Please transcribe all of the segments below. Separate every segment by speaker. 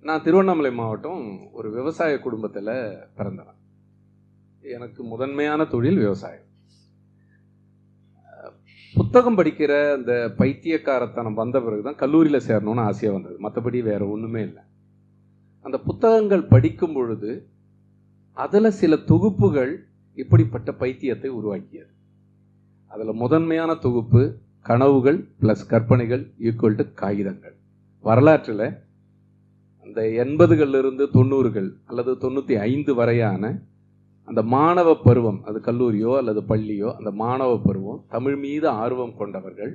Speaker 1: நான் திருவண்ணாமலை மாவட்டம் ஒரு விவசாய குடும்பத்தில் பிறந்தேன். எனக்கு முதன்மையான தொழில் விவசாயம். புத்தகம் படிக்கிற அந்த பைத்தியக்காரத்தனம் வந்த பிறகுதான் கல்லூரியில் சேரணும்னு ஆசையாக வந்தது. மற்றபடி வேற ஒன்றுமே இல்லை. அந்த புத்தகங்கள் படிக்கும் பொழுது அதில் சில தொகுப்புகள் இப்படிப்பட்ட பைத்தியத்தை உருவாக்கியது. அதில் முதன்மையான தொகுப்பு கனவுகள் ப்ளஸ் கற்பனைகள் ஈக்குவல் டு காகிதங்கள். வரலாற்றில் அந்த 80களிலிருந்து 90கள் அல்லது 95 வரையான அந்த மாணவ பருவம், அது கல்லூரியோ அல்லது பள்ளியோ, அந்த மாணவ பருவம் தமிழ் மீது ஆர்வம் கொண்டவர்கள்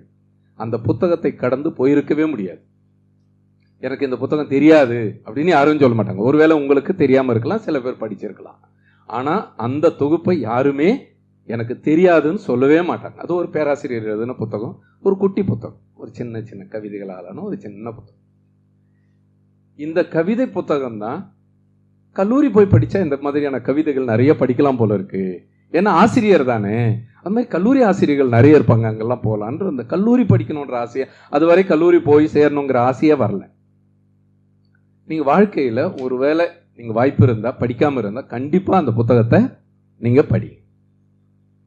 Speaker 1: அந்த புத்தகத்தை கடந்து போயிருக்கவே முடியாது. எனக்கு இந்த புத்தகம் தெரியாது அப்படின்னு யாரும் சொல்ல மாட்டாங்க. ஒருவேளை உங்களுக்கு தெரியாமல் இருக்கலாம், சில பேர் படிச்சிருக்கலாம். ஆனால் அந்த தொகுப்பை யாருமே எனக்கு தெரியாதுன்னு சொல்லவே மாட்டாங்க. அது ஒரு பேராசிரியர் எழுதின புத்தகம், ஒரு குட்டி புத்தகம், ஒரு சின்ன சின்ன கவிதைகளாலான ஒரு சின்ன புத்தகம். இந்த கவிதை புத்தகம் தான் கல்லூரி போய் படித்தா இந்த மாதிரியான கவிதைகள் நிறைய படிக்கலாம் போல இருக்கு. ஏன்னா ஆசிரியர் தானே, அது மாதிரி கல்லூரி ஆசிரியர்கள் நிறைய இருப்பாங்க, அங்கெல்லாம் போகலான்ற அந்த கல்லூரி படிக்கணுன்ற ஆசையை, அதுவரை கல்லூரி போய் சேரணுங்கிற ஆசையே வரல. நீங்கள் வாழ்க்கையில் ஒருவேளை நீங்கள் வாய்ப்பு இருந்தால், படிக்காமல் இருந்தால் கண்டிப்பாக அந்த புத்தகத்தை நீங்கள் படி.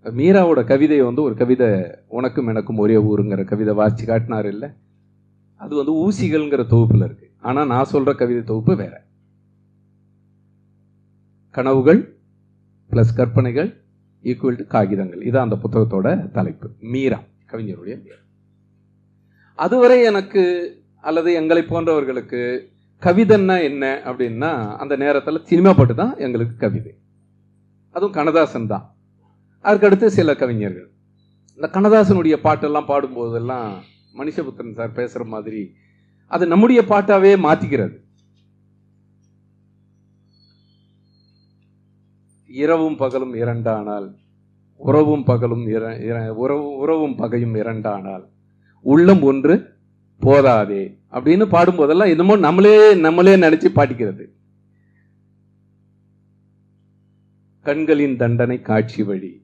Speaker 1: மீராவோட கவிதையை ஒரு கவிதை, உனக்கும் எனக்கும் ஒரே ஊருங்கிற கவிதை வாசிச்சு காட்டினார் இல்லை, அது ஊசிகள்ங்கிற தொகுப்பில் இருக்கு. ஆனால் நான் சொல்கிற கவிதை தொகுப்பு வேற. கனவுகள் ப்ளஸ் கற்பனைகள் ஈக்குவல் டு காகிதங்கள், இதான் அந்த புத்தகத்தோட தலைப்பு. மீரா, கவிஞருடைய மீரா. அதுவரை எனக்கு அல்லது எங்களை போன்றவர்களுக்கு கவிதைன்னா என்ன அப்படின்னா, அந்த நேரத்தில் சினிமா பாட்டு தான் எங்களுக்கு கவிதை. அதுவும் கண்ணதாசன் தான். அதுக்கடுத்து சில கவிஞர்கள். இந்த கண்ணதாசனுடைய பாட்டெல்லாம் பாடும்போதெல்லாம் மனுஷபுத்திரன் சார் பேசுகிற மாதிரி அது நம்முடைய பாட்டாவே மாற்றிக்கிறது. இரவும் பகலும் இரண்டானால், உறவும் பகலும் உறவும் பகையும் இரண்டானால், உள்ளம் ஒன்று போதாதே அப்படின்னு பாடும்போதெல்லாம் என்னமோ நம்மளே நினைச்சு பாடிக்கிறது. கண்களின் தண்டனை காட்சி வழி,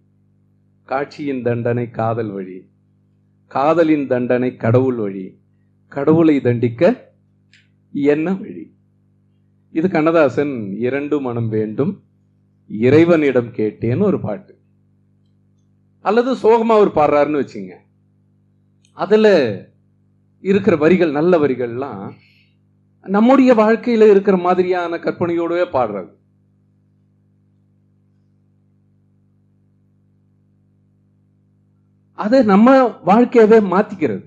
Speaker 1: காட்சியின் தண்டனை காதல் வழி, காதலின் தண்டனை கடவுள் வழி, கடவுளை தண்டிக்க என்ன வழி. இது கண்ணதாசன் இரண்டு மனம் வேண்டும் இறைவனிடம் கேட்டேன்னு ஒரு பாட்டு. அல்லது சோகமா அவர் பாடுறாருன்னு வச்சுங்க, அதுல இருக்கிற வரிகள், நல்ல வரிகள்லாம் நம்முடைய வாழ்க்கையில இருக்கிற மாதிரியான கற்பனையோடவே பாடுறது. அதை நம்ம வாழ்க்கையவே மாத்திக்கிறது.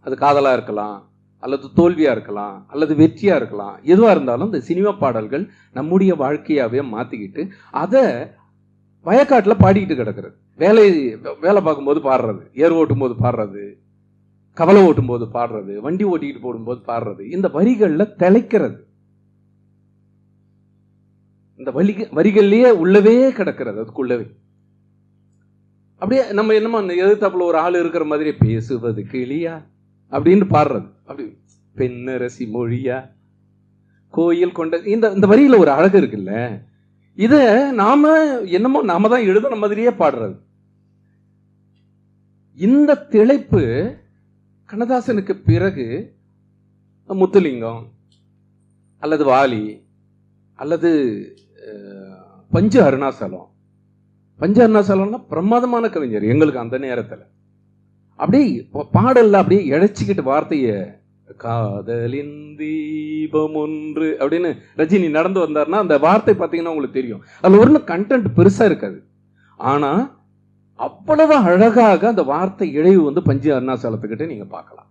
Speaker 1: அது காதலா இருக்கலாம், அல்லது தோல்வியா இருக்கலாம், அல்லது வெற்றியா இருக்கலாம். எதுவா இருந்தாலும் இந்த சினிமா பாடல்கள் நம்முடைய வாழ்க்கையாவே மாத்திக்கிட்டு அதை வயக்காட்டுல பாடிக்கிட்டு கிடக்கிறது. வேலை பார்க்கும்போது பாடுறது, ஏர் ஓட்டும் போது பாடுறது, கவலை ஓட்டும் போது பாடுறது, வண்டி ஓட்டிக்கிட்டு போடும்போது பாடுறது. இந்த வரிகள்ல திளைக்கிறது, இந்த வரிகள்லயே உள்ளவே கிடக்கிறது. அதுக்குள்ளவே அப்படியே நம்ம என்னமோ எதிர்த்தாப்புல ஒரு ஆள் இருக்கிற மாதிரி பேசுவது கிளியா அப்படின்னு பாடுறது. அப்படி பெண்ணரசி மொழியா கோயில் கொண்ட இந்த வரியில ஒரு அழகு இருக்குல்ல. இத நாம தான் எழுதுன மாதிரியே பாடுறது. இந்த திளைப்பு கண்ணதாசனுக்கு பிறகு முத்துலிங்கம் அல்லது வாலி அல்லது பஞ்சு அருணாசலம். பஞ்சு அருணாசலம்னா பிரமாதமான கவிஞர் எங்களுக்கு அந்த நேரத்தில். அப்படியே பாடல்ல அப்படியே இழைச்சிக்கிட்டு வார்த்தைய காதலின் தீபம் ஒன்று அப்படின்னு ரஜினி நடந்து வந்தார்னா அந்த வார்த்தை பார்த்தீங்கன்னா உங்களுக்கு தெரியும். அதுல ஒரு கண்டென்ட் பெருசா இருக்காது, ஆனா அவ்வளவு அழகாக அந்த வார்த்தை இழைவு பஞ்சு அருணாசலத்துக்கிட்ட நீங்க பார்க்கலாம்.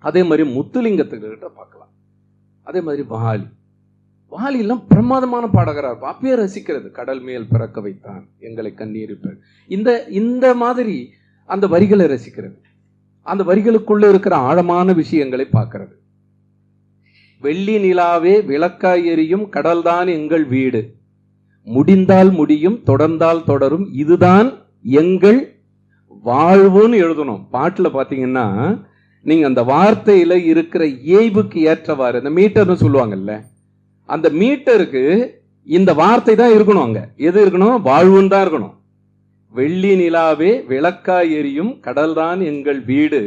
Speaker 1: அதே மாதிரி முத்துலிங்கத்துக்கிட்ட பார்க்கலாம். அதே மாதிரி வாலி எல்லாம் பிரமாதமான பாடகராக அப்பயே ரசிக்கிறது. கடல் மேல் பிறக்க வைத்தான் எங்களை கண்ணீரிப்பர். இந்த மாதிரி அந்த வரிகளை ரசிக்கிறது, அந்த வரிகளுக்குள்ள இருக்கிற ஆழமான விஷயங்களை பார்க்கிறது. வெள்ளி நிலாவே விளக்காய் எரியும் கடல்தான் எங்கள் வீடு, முடிந்தால் முடியும் தொடர்ந்தால் தொடரும் இதுதான் எங்கள் வாழ்வுன்னு எழுதணும். பாட்டுல பாத்தீங்கன்னா நீங்க அந்த வார்த்தையில இருக்கிற இயல்புக்கு ஏற்றவாறு, இந்த மீட்டர்னு சொல்லுவாங்கல்ல, அந்த மீட்டருக்கு இந்த வார்த்தை தான் இருக்கணும். அங்க எது இருக்கணும்? வாழ்வுன்னு தான் இருக்கணும். வெள்ளி நிலாவே விளக்காய் எரியும் கடல்தான் எங்கள் வீடு,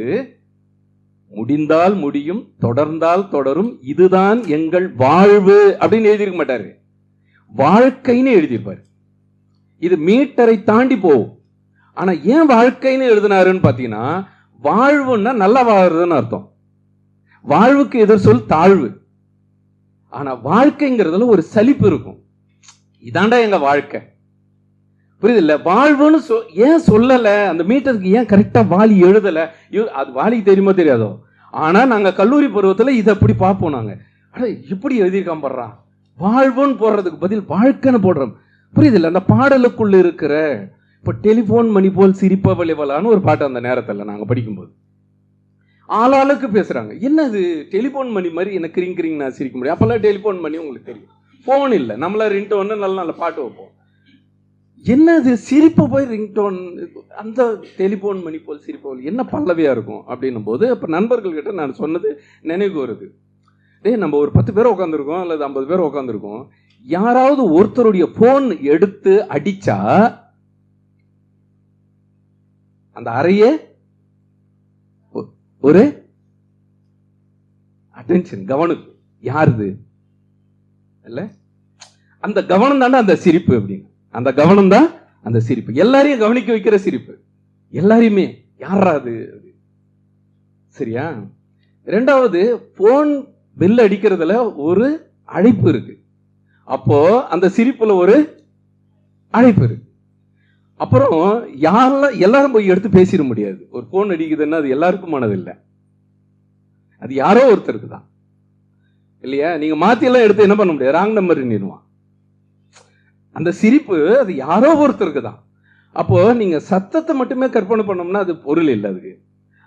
Speaker 1: முடிந்தால் முடியும், தொடர்ந்தால் தொடரும், இதுதான் எங்கள் வாழ்வு அப்படின்னு எழுதியிருக்க மாட்டாரு, வாழ்க்கைன்னு எழுதியிருப்பாரு. இது மீட்டரை தாண்டி போகும். ஆனா ஏன் வாழ்க்கைன்னு எழுதினாருன்னு பாத்தீங்கன்னா, வாழ்வுன்னா நல்லா வாழ்றதுன்னு அர்த்தம். வாழ்வுக்கு எதிர் சொல் தாழ்வு. ஆனா வாழ்க்கைங்கிறதுல ஒரு சலிப்பு இருக்கும். இதாண்டா எங்க வாழ்க்கை, புரியுது இல்ல? வாழ்வுன்னு ஏன் சொல்லல, அந்த மீட்டருக்கு ஏன் கரெக்டா வாலி எழுதல? அது வாலிக்கு தெரியுமோ தெரியாதோ, ஆனா நாங்க கல்லூரி பருவத்துல இதை அப்படி பார்ப்போம். நாங்க இப்படி எழுதியிருக்கான் படுறான், வாழ்வுன்னு போடுறதுக்கு பதில் வாழ்க்கைன்னு போடுறோம், புரியுது இல்ல? அந்த பாடலுக்குள்ள இருக்கிற இப்ப டெலிபோன் மணி போல் சிரிப்ப வளைவலான்னு ஒரு பாட்டு அந்த நேரத்துல நாங்க படிக்கும்போது ஆளாளுக்கு பேசுறாங்க. என்னது டெலிபோன் மணி மாதிரி என்ன கிரிங் கிரிங் நான் சிரிக்க முடியும்? அப்பெல்லாம் டெலிபோன் மணி உங்களுக்கு தெரியும், போன் இல்லை, நம்மள ரிங்டோன் நல்ல நல்ல பாட்டு வைப்போம். என்னது சிரிப்பு போய் ரிங்டோன், அந்த டெலிபோன் மணி போல் சிரிப்போல் என்ன பல்லவியா இருக்கும் அப்படின்னும் போது அப்ப நண்பர்கள் கிட்ட நான் சொன்னது நினைவு வருது. நம்ம ஒரு 10 பேர் உட்காந்துருக்கோம் அல்லது 50 பேர் உட்காந்துருக்கோம், யாராவது ஒருத்தருடைய போன் எடுத்து அடிச்சா அந்த அறையே ஒரு அட்டென்ஷன், கவனம். யாருது இல்ல, அந்த கவனம் தானே அந்த சிரிப்பு அப்படின்னு. அந்த கவனம் தான் அந்த சிரிப்பு, எல்லாரையும் கவனிக்க வைக்கிற சிரிப்பு, எல்லாரையுமே யாராது. சரியா? ரெண்டாவது, போன் பெல் அடிக்கிறதுல ஒரு அழைப்பு இருக்கு, அப்போ அந்த சிரிப்புல ஒரு அழைப்பு இருக்கு. அப்புறம் யாரெல்லாம் எல்லாரும் போய் எடுத்து பேசிட முடியாது. ஒரு போன் அடிக்குதுன்னா அது எல்லாருக்குமானது இல்லை, அது யாரோ ஒருத்தருக்கு தான் இல்லையா? நீங்க மாத்தி எல்லாம் எடுத்து என்ன பண்ண முடியாது, ராங் நம்பர் எண்ணிடுவான். அந்த சிரிப்பு அது யாரோ ஒருத்தருக்கு தான். அப்போ நீங்க சத்தத்தை மட்டுமே கற்பனை பண்ணோம்னா அது பொருள் இல்லை அதுக்கு.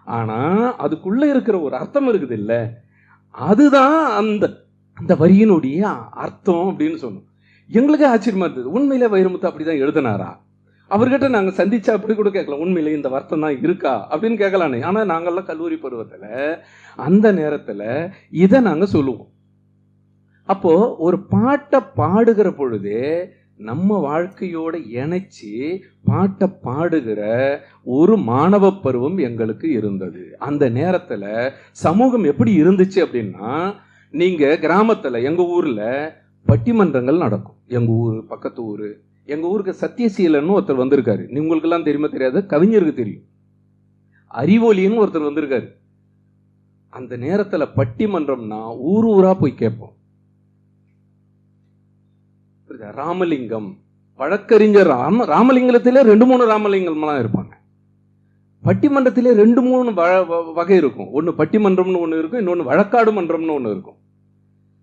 Speaker 1: ஆனா அதுக்குள்ள இருக்கிற ஒரு அர்த்தம் இருக்குது இல்ல, அதுதான் அந்த அந்த வரியினுடைய அர்த்தம் அப்படின்னு சொன்னோம். எங்களுக்கு ஆச்சரியமா இருந்தது, உண்மையிலே வைரமுத்து அப்படிதான் எழுதினாரா? அவர்கிட்ட நாங்க சந்திச்சா அப்படி கூட கேட்கலாம், உண்மையிலே இந்த வருத்தம் தான் இருக்கா அப்படின்னு கேட்கலானே. ஆனா நாங்கெல்லாம் கல்லூரி பருவத்துல அந்த நேரத்துல இதை நாங்க சொல்லுவோம். அப்போ ஒரு பாட்டை பாடுகிற பொழுது நம்ம வாழ்க்கையோட இணைச்சு பாட்டை பாடுகிற ஒரு மாணவ பருவம் எங்களுக்கு இருந்தது. அந்த நேரத்துல சமூகம் எப்படி இருந்துச்சு அப்படின்னா, நீங்க கிராமத்துல எங்க ஊர்ல பட்டிமன்றங்கள் நடக்கும். எங்க ஊர் பக்கத்து ஊரு, எங்க ஊருக்கு சத்தியசீலன்னு ஒருத்தர் வந்திருக்காரு, உங்களுக்கு எல்லாம் தெரியுமா தெரியாது, கவிஞருக்கு தெரியும். அறிவொலின்னு ஒருத்தர் வந்திருக்காரு. அந்த நேரத்துல பட்டிமன்றம்னா ஊர் ஊரா போய் கேட்போம். ராமலிங்கம் வழக்கறிஞர் ராமலிங்கத்திலே 2-3 ராமலிங்கம்லாம் இருப்பாங்க. பட்டிமன்றத்திலே 2-3 வகை இருக்கும். ஒன்னு பட்டிமன்றம்னு ஒண்ணு இருக்கும், இன்னொன்னு வழக்காடு மன்றம்னு ஒண்ணு இருக்கும்.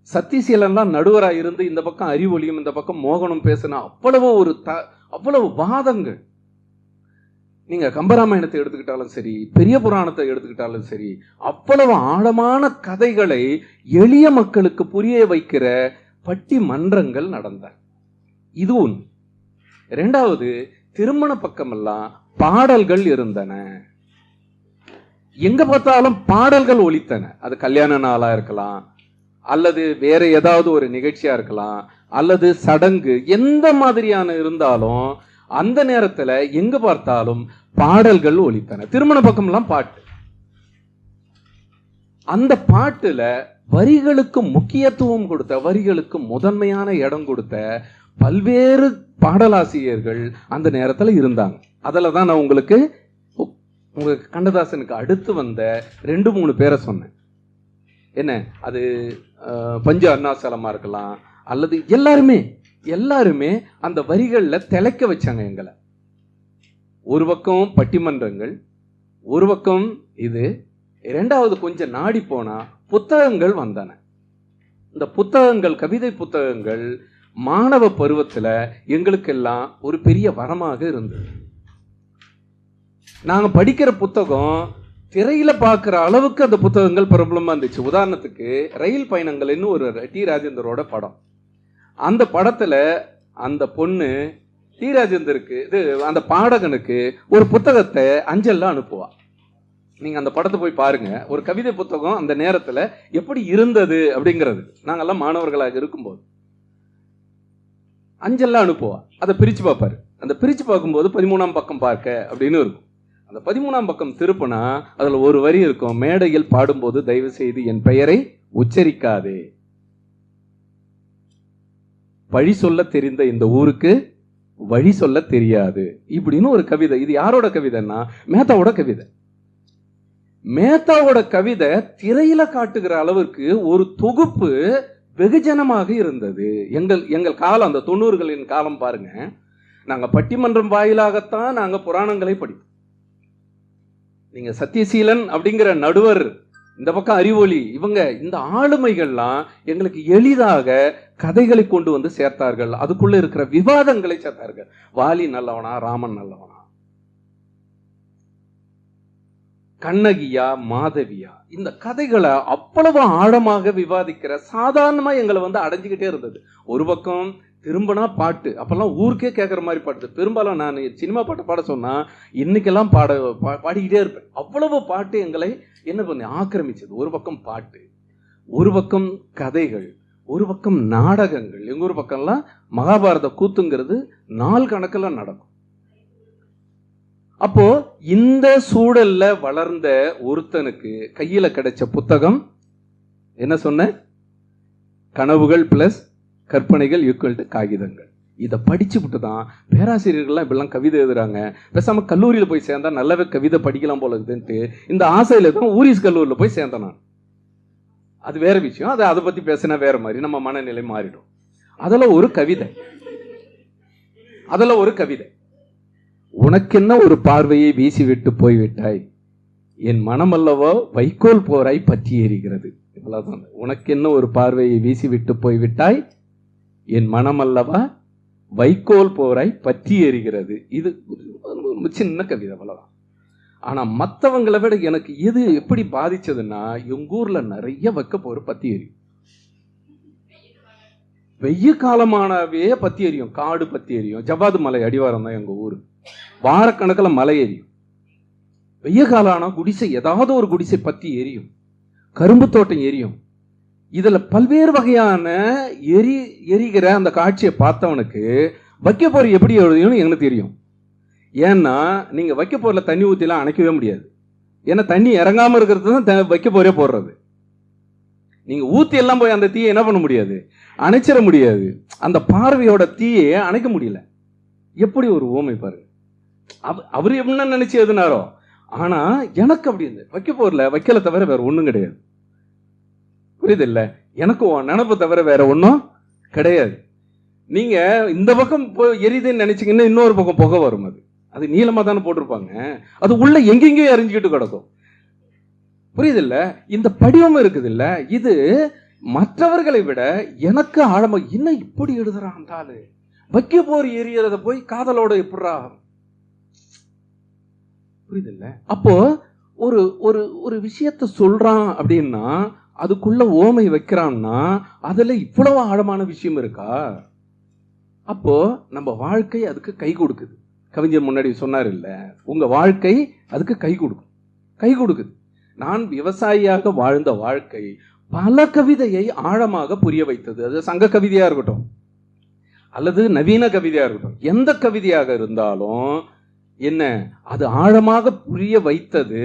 Speaker 1: சத்தியசீலன்லாம் நடுவரா இருந்து இந்த பக்கம் அறிவொலியும் இந்த பக்கம் மோகனும் பேசினா அவ்வளவு வாதங்கள். நீங்க கம்பராமாயணத்தை எடுத்துக்கிட்டாலும் சரி, பெரிய புராணத்தை எடுத்துக்கிட்டாலும் சரி, அவ்வளவு ஆழமான கதைகளை எளிய மக்களுக்கு புரிய வைக்கிற பட்டிமன்றங்கள் நடந்த இது ஒன்று. இரண்டாவது, திருமண பக்கமெல்லாம் பாடல்கள் இருந்தன. எங்க பார்த்தாலும் பாடல்கள் ஒலித்தன. அது கல்யாண நாளா இருக்கலாம், அல்லது வேற ஏதாவது ஒரு நிகழ்ச்சியா இருக்கலாம், அல்லது சடங்கு, எந்த மாதிரியான இருந்தாலும் அந்த நேரத்துல எங்க பார்த்தாலும் பாடல்கள் ஒலித்தன. திருமண பக்கம்லாம் பாட்டு. அந்த பாட்டுல வரிகளுக்கு முக்கியத்துவம் கொடுத்த, வரிகளுக்கு முதன்மையான இடம் கொடுத்த பல்வேறு பாடலாசிரியர்கள் அந்த நேரத்துல இருந்தாங்க. அதுலதான் நான் உங்களுக்கு கண்ணதாசனுக்கு அடுத்து வந்த 2-3 பேரை சொன்னேன். என்ன அது, பஞ்சு அருணாசலமா இருக்கலாம், அல்லது எல்லாருமே அந்த வரிகள்ல திளைக்க வச்சாங்க எங்களை. ஒரு பக்கம் பட்டிமன்றங்கள், ஒரு பக்கம் இது. இரண்டாவது, கொஞ்சம் நாடி போனா புத்தகங்கள் வந்தன. இந்த புத்தகங்கள், கவிதை புத்தகங்கள் மாணவ பருவத்துல எங்களுக்கெல்லாம் ஒரு பெரிய வரமாக இருந்தது. நாங்க படிக்கிற புத்தகம் திரையில பார்க்கிற அளவுக்கு அந்த புத்தகங்கள் பிரபலமா இருந்துச்சு. உதாரணத்துக்கு ரயில் பயணங்கள்னு ஒரு டி ராஜேந்தரோட படம். அந்த படத்துல அந்த பொண்ணு டி ராஜேந்தருக்கு, அந்த பாடகனுக்கு ஒரு புத்தகத்தை அஞ்சல்ல அனுப்புவா. நீங்க அந்த படத்தை போய் பாருங்க. ஒரு கவிதை புத்தகம் அந்த நேரத்துல எப்படி இருந்தது அப்படிங்கிறது, நாங்கெல்லாம் மாணவர்களாக இருக்கும்போது அஞ்சல்லாம் அனுப்புவா. அதை பிரிச்சு பார்ப்பாரு. அந்த பிரிச்சு பார்க்கும்போது 13ஆம் பக்கம் பார்க்க அப்படின்னு இருக்கும். அந்த 13ஆம் பக்கம் திருப்புனா அதுல ஒரு வரி இருக்கும், மேடையில் பாடும்போது தயவு செய்து என் பெயரை உச்சரிக்காதே. பழி சொல்ல தெரிந்த இந்த ஊருக்கு வழி சொல்ல தெரியாது இப்படின்னு ஒரு கவிதை. இது யாரோட கவிதைன்னா மேத்தாவோட கவிதை. மேத்தாவோட கவிதை திரையில காட்டுகிற அளவுக்கு ஒரு தொகுப்பு வெகுஜனமாக இருந்தது. எங்கள் காலம், அந்த 90களின் காலம் பாருங்க. நாங்க பட்டிமன்றம் வாயிலாகத்தான் நாங்க புராணங்களை படித்தோம். நீங்க சத்தியசீலன் அப்படிங்கிற நடுவர், இந்த பக்கம் அறிவொளி, இவங்க இந்த ஆளுமைகள்லாம் எங்களுக்கு எளிதாக கதைகளை கொண்டு வந்து சேர்த்தார்கள். அதுக்குள்ள இருக்கிற விவாதங்களை சேர்த்தார்கள். வாலி நல்லவனா, ராமன் நல்லவனா, கண்ணகியா, மாதவியா, இந்த கதைகளை அவ்வளவு ஆழமாக விவாதிக்கிற சாதாரணமா எங்களை வந்து அடைஞ்சுக்கிட்டே இருந்தது. ஒரு பக்கம் திரும்பினா பாட்டு, அப்பெல்லாம் ஊருக்கே கேட்குற மாதிரி பாட்டு. பெரும்பாலும் நான் சினிமா பாட்டை பாட சொன்னா இன்னைக்கெல்லாம் பாடிக்கிட்டே இருப்பேன். அவ்வளவு பாட்டு எங்களை என்ன பண்ணி ஆக்கிரமிச்சது. ஒரு பக்கம் பாட்டு, ஒரு பக்கம் கதைகள், ஒரு பக்கம் நாடகங்கள். எங்க ஒரு பக்கம்லாம் மகாபாரத கூத்துங்கிறது நாள் கணக்கில் நடக்கும். அப்போ இந்த சூழல்ல வளர்ந்த ஒருத்தனுக்கு கையில கிடைச்ச புத்தகம் என்ன சொன்ன, கனவுகள் பிளஸ் கற்பனைகள் ஈக்குவல் டு காகிதங்கள். இதை படிச்சுவிட்டு தான் பேராசிரியர்கள்லாம் இப்படிலாம் கவிதை எழுதுறாங்க. பேசாம கல்லூரியில் போய் சேர்ந்தா நல்லாவே கவிதை படிக்கலாம் போல இருக்குதுன்ட்டு இந்த ஆசையில தான் ஊரிஸ் கல்லூரியில் போய் சேர்ந்தேன் நான். அது வேற விஷயம், அதை பத்தி பேசினா வேற மாதிரி நம்ம மனநிலை மாறிடும். அதுல ஒரு கவிதை, உனக்கென்ன ஒரு பார்வையை வீசிவிட்டு போய்விட்டாய், என் மனமல்லவோ வைக்கோல் போராய் பற்றி எறிகிறது. இவ்வளவுதான். உனக்கென்ன ஒரு பார்வையை வீசிவிட்டு போய்விட்டாய், என் மனமல்லவா வைக்கோல் போராய் பற்றி எறிகிறது. இது சின்ன கவிதை, அவ்வளவுதான். ஆனா மற்றவங்களை விட எனக்கு எது எப்படி பாதிச்சதுன்னா, எங்க ஊர்ல நிறைய வைக்க போற பத்தி எரியும். வெய்ய காலமானவே பத்தி எரியும், காடு பத்தி எரியும். ஜவ்வாது மலை அடிவாரம் தான் எங்க ஊரு. வாரக்கணக்கில் மலை எரியும். வெய்ய காலம் ஆனா குடிசை, ஏதாவது ஒரு குடிசை பத்தி எரியும். கரும்பு தோட்டம் எரியும். இதுல பல்வேறு வகையான எரிகிற அந்த காட்சியை பார்த்தவனுக்கு வைக்க போற எப்படி எழுதியும் எனக்கு தெரியும். ஏன்னா நீங்க வைக்க போறல தண்ணி ஊத்திலாம் அணைக்கவே முடியாது. ஏன்னா தண்ணி இறங்காம இருக்கிறது தான் வைக்க போரே போடுறது. நீங்க ஊத்தி எல்லாம் போய் அந்த தீயை என்ன பண்ண முடியாது, அணைச்சிட முடியாது. அந்த பார்வையோட தீயை அணைக்க முடியல. எப்படி ஒரு ஓமை பாருங்க. அவரு என்ன நினைச்சு எதுனாரோ, ஆனா எனக்கு அப்படி இருந்தது. வைக்க போறல வைக்கல தவிர வேற ஒண்ணும் கிடையாது. புரியுது இல்ல? எனக்கு நினப்பு தவிர வேற ஒன்றும் கிடையாது. நீங்க இந்த பக்கம் எரியுதுன்னு நினைச்சீங்கன்னா இன்னொரு பக்கம் புகை வரும். அது நீளமா தானே போட்டிருப்பாங்க. அது உள்ள எங்கெங்கேயோ எரிஞ்சுக்கிட்டு கிடக்கும். புரியுது இல்ல? இந்த படிவம் இருக்குது இல்ல, இது மற்றவர்களை விட எனக்கு ஆழமா இன்னும் இப்படி எழுதுறான். வைக்க போர் எரியறத போய் காதலோட எப்படா, புரியுது இல்ல? அப்போ ஒரு ஒரு ஒரு விஷயத்த சொல்றான் அப்படின்னா அதுக்குள்ள ஓமை வைக்கிறான்னா அதுல இவ்வளவு ஆழமான விஷயம் இருக்கா? அப்போ நம்ம வாழ்க்கை அதுக்கு கை கொடுக்குது. கவிஞர் முன்னாடி சொன்னார் இல்ல, உங்க வாழ்க்கை அதுக்கு கை கொடுக்குது. நான் விவசாயியாக வாழ்ந்த வாழ்க்கை பல கவிதையை ஆழமாக புரிய வைத்தது. அது சங்க கவிதையா இருக்கட்டும் அல்லது நவீன கவிதையா இருக்கட்டும், எந்த கவிதையாக இருந்தாலும் என்ன அது ஆழமாக புரிய வைத்தது.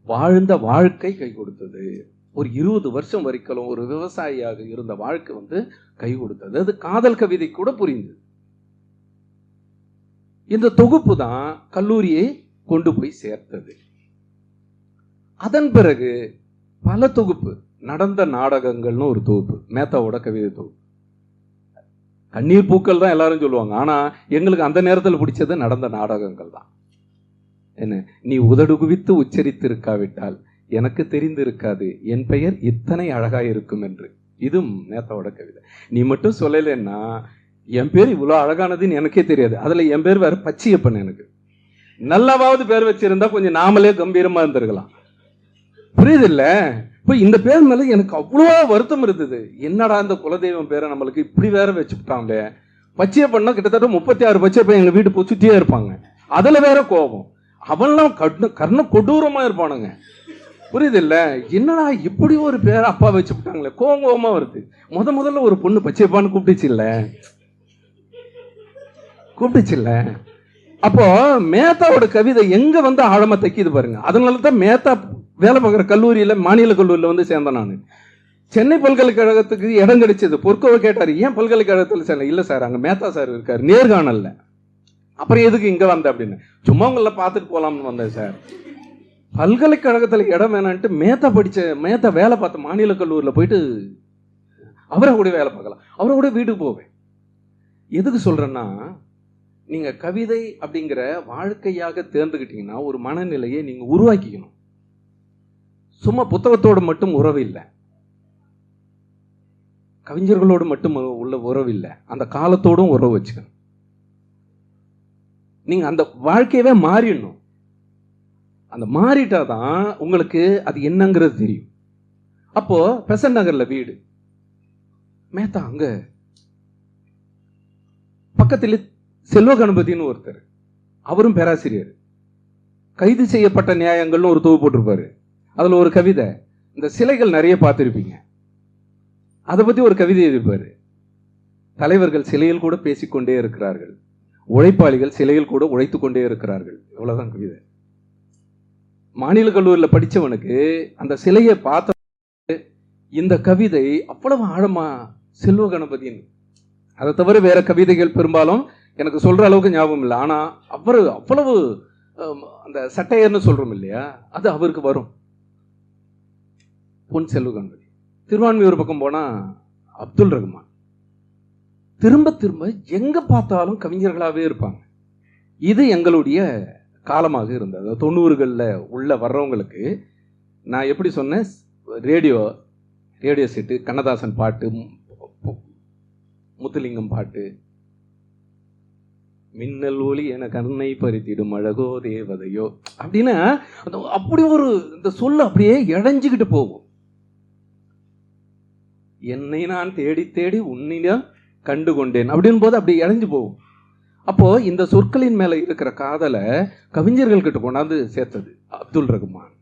Speaker 1: வாழ்ந்த வாழ்க்கை கை கொடுத்தது. ஒரு 20 வருஷம் வரைக்கும் ஒரு விவசாயியாக இருந்த வாழ்க்கை கை கொடுத்தது. அது காதல் கவிதை கூட புரிந்தது. இந்த தொகுப்பு தான் கல்லூரியை கொண்டு போய் சேர்த்தது. அதன் பிறகு பல தொகுப்பு, நடந்த நாடகங்கள்னு ஒரு தொகுப்பு, மேத்தாவோட கவிதை தொகுப்பு. கண்ணீர் பூக்கள் தான் எல்லாரும் சொல்லுவாங்க. ஆனா எங்களுக்கு அந்த நேரத்தில் பிடிச்சது நடந்த நாடகங்கள் தான். என்ன, நீ உதடு குவித்து உச்சரித்து இருக்காவிட்டால் எனக்கு தெரிந்திருக்காது என் பெயர் இத்தனை அழகா இருக்கும் என்று. இது மேத்தாவோட கவிதை. நீ மட்டும் சொல்லலைன்னா என் பேர் இவ்வளவு அழகானதுன்னு எனக்கே தெரியாது. அதுல என் பேர் வேற பச்சையப்பன். எனக்கு நல்லாவது பேர் வச்சிருந்தா கொஞ்சம் நாமளே கம்பீரமா இருந்திருக்கலாம். புரியுது இல்ல? இப்போ இந்த பேர் மேல எனக்கு அவ்வளோ வருத்தம் இருந்தது. என்னடா இந்த குலதெய்வம் பேரை நம்மளுக்கு இப்படி வேற வச்சுட்டாங்களே. பச்சையப்பன்னா கிட்டத்தட்ட 36 பச்சையப்பன் எங்க வீட்டு போய் சுத்தியே இருப்பாங்க. அதுல வேற கோபம். அவன்லாம் கர்ண கொடூரமா இருப்பானுங்க. புரியுது இல்ல? என்னடா இப்படி ஒரு பேரை அப்பா வச்சுட்டாங்களே, கோபமா வருது. முதல்ல ஒரு பொண்ணு பச்சையப்பான்னு கூப்பிட்டுச்சு இல்ல. அப்போ மேத்தாவோட கவிதை எங்க வந்து ஆழமா தைக்கிது பாருங்க. அதனாலதான் மேத்தா வேலை பார்க்குற கல்லூரியில, மாநில கல்லூரியில வந்து சேர்ந்தேன் நான். சென்னை பல்கலைக்கழகத்துக்கு இடம் கிடைச்சது. பொற்கோவை கேட்டாரு, ஏன் பல்கலைக்கழகத்தில் சேர்ந்த? இல்ல சார், அங்க மேத்தா சார் இருக்காரு, நேர்காணல்ல. அப்புறம் எதுக்கு இங்க வந்த அப்படின்னு, சும்மா உங்களை பார்த்துட்டு போலாம்னு வந்தேன் சார். பல்கலைக்கழகத்துல இடம் வேணான்ட்டு மேத்தா வேலை பார்த்த மாநில கல்லூரியில் போயிட்டு அவரை கூட வேலை பார்க்கலாம், அவரை கூட வீட்டுக்கு போவேன். எதுக்கு சொல்றேன்னா, நீங்க கவிதை அப்படிங்கிற வாழ்க்கையாக தேர்ந்துக்கிட்டீங்கன்னா ஒரு மனநிலையை நீங்க உருவாக்கிக்கணும். சும்மா புத்தகத்தோடு மட்டும் உறவு இல்லை, கவிஞர்களோடு மட்டும் உள்ள உறவு இல்லை, அந்த காலத்தோடும் உறவு வச்சுக்கணும். நீங்க அந்த வாழ்க்கையவே மாறிடணும். அந்த மாறிட்டாதான் உங்களுக்கு அது என்னங்கிறது தெரியும். அப்போ பெசன்ட் நகர்ல வீடு, மேத்தா அங்க பக்கத்தில் செல்வ கணபதினு ஒருத்தர், அவரும் பேராசிரியர். கைது செய்யப்பட்ட நியாயங்கள்னு ஒரு தொகுப்பு போட்டிருப்பாரு. அதுல ஒரு கவிதை, இந்த சிலைகள் நிறைய பார்த்திருப்பீங்க, அதை பத்தி ஒரு கவிதை எழுதியிருப்பாரு. தலைவர்கள் சிலையில் கூட பேசிக்கொண்டே இருக்கிறார்கள், உழைப்பாளிகள் சிலையில் கூட உழைத்து கொண்டே இருக்கிறார்கள். இவ்வளவுதான் கவிதை. மாநில கல்லூரியில் படிச்சவனுக்கு அந்த சிலையை பார்த்த இந்த கவிதை அவ்வளவு ஆழமா செல்வ கணபதியின், அதை தவிர வேற கவிதைகள் பெரும்பாலும் எனக்கு சொல்ற அளவுக்கு ஞாபகம் இல்லை. ஆனா அவரு அவ்வளவு அந்த சட்டையர்னு சொல்றோம் இல்லையா, அது அவருக்கு வரும். பொன் செல்வ கணபதி. திருவான்மையூர் பக்கம் போனா அப்துல் ரஹ்மான். திரும்ப திரும்ப எங்க பார்த்தாலும் கவிஞர்களாகவே இருப்பாங்க. இது எங்களுடைய காலமாக இருந்தது. 90களில் உள்ள வர்றவங்களுக்கு நான் எப்படி சொன்னேன், ரேடியோ செட்டு, கண்ணதாசன் பாட்டு, முத்துலிங்கம் பாட்டு, மின்னல் ஒளி என கண்ணை பறித்திடும் அழகோ தேவதையோ அப்படின்னா அப்படி ஒரு இந்த சொல்ல அப்படியே இழைஞ்சுக்கிட்டு போகும். என்னை நான் தேடி தேடி உன்னிடம் கண்டு கொண்டேன் அப்படின் போது அப்படி இழைஞ்சு போகும். அப்போ இந்த சொற்களின் மேல இருக்கிற காதலை கவிஞர்கள் கிட்ட கொண்டாந்து சேர்த்தது அப்துல் ரஹ்மான்.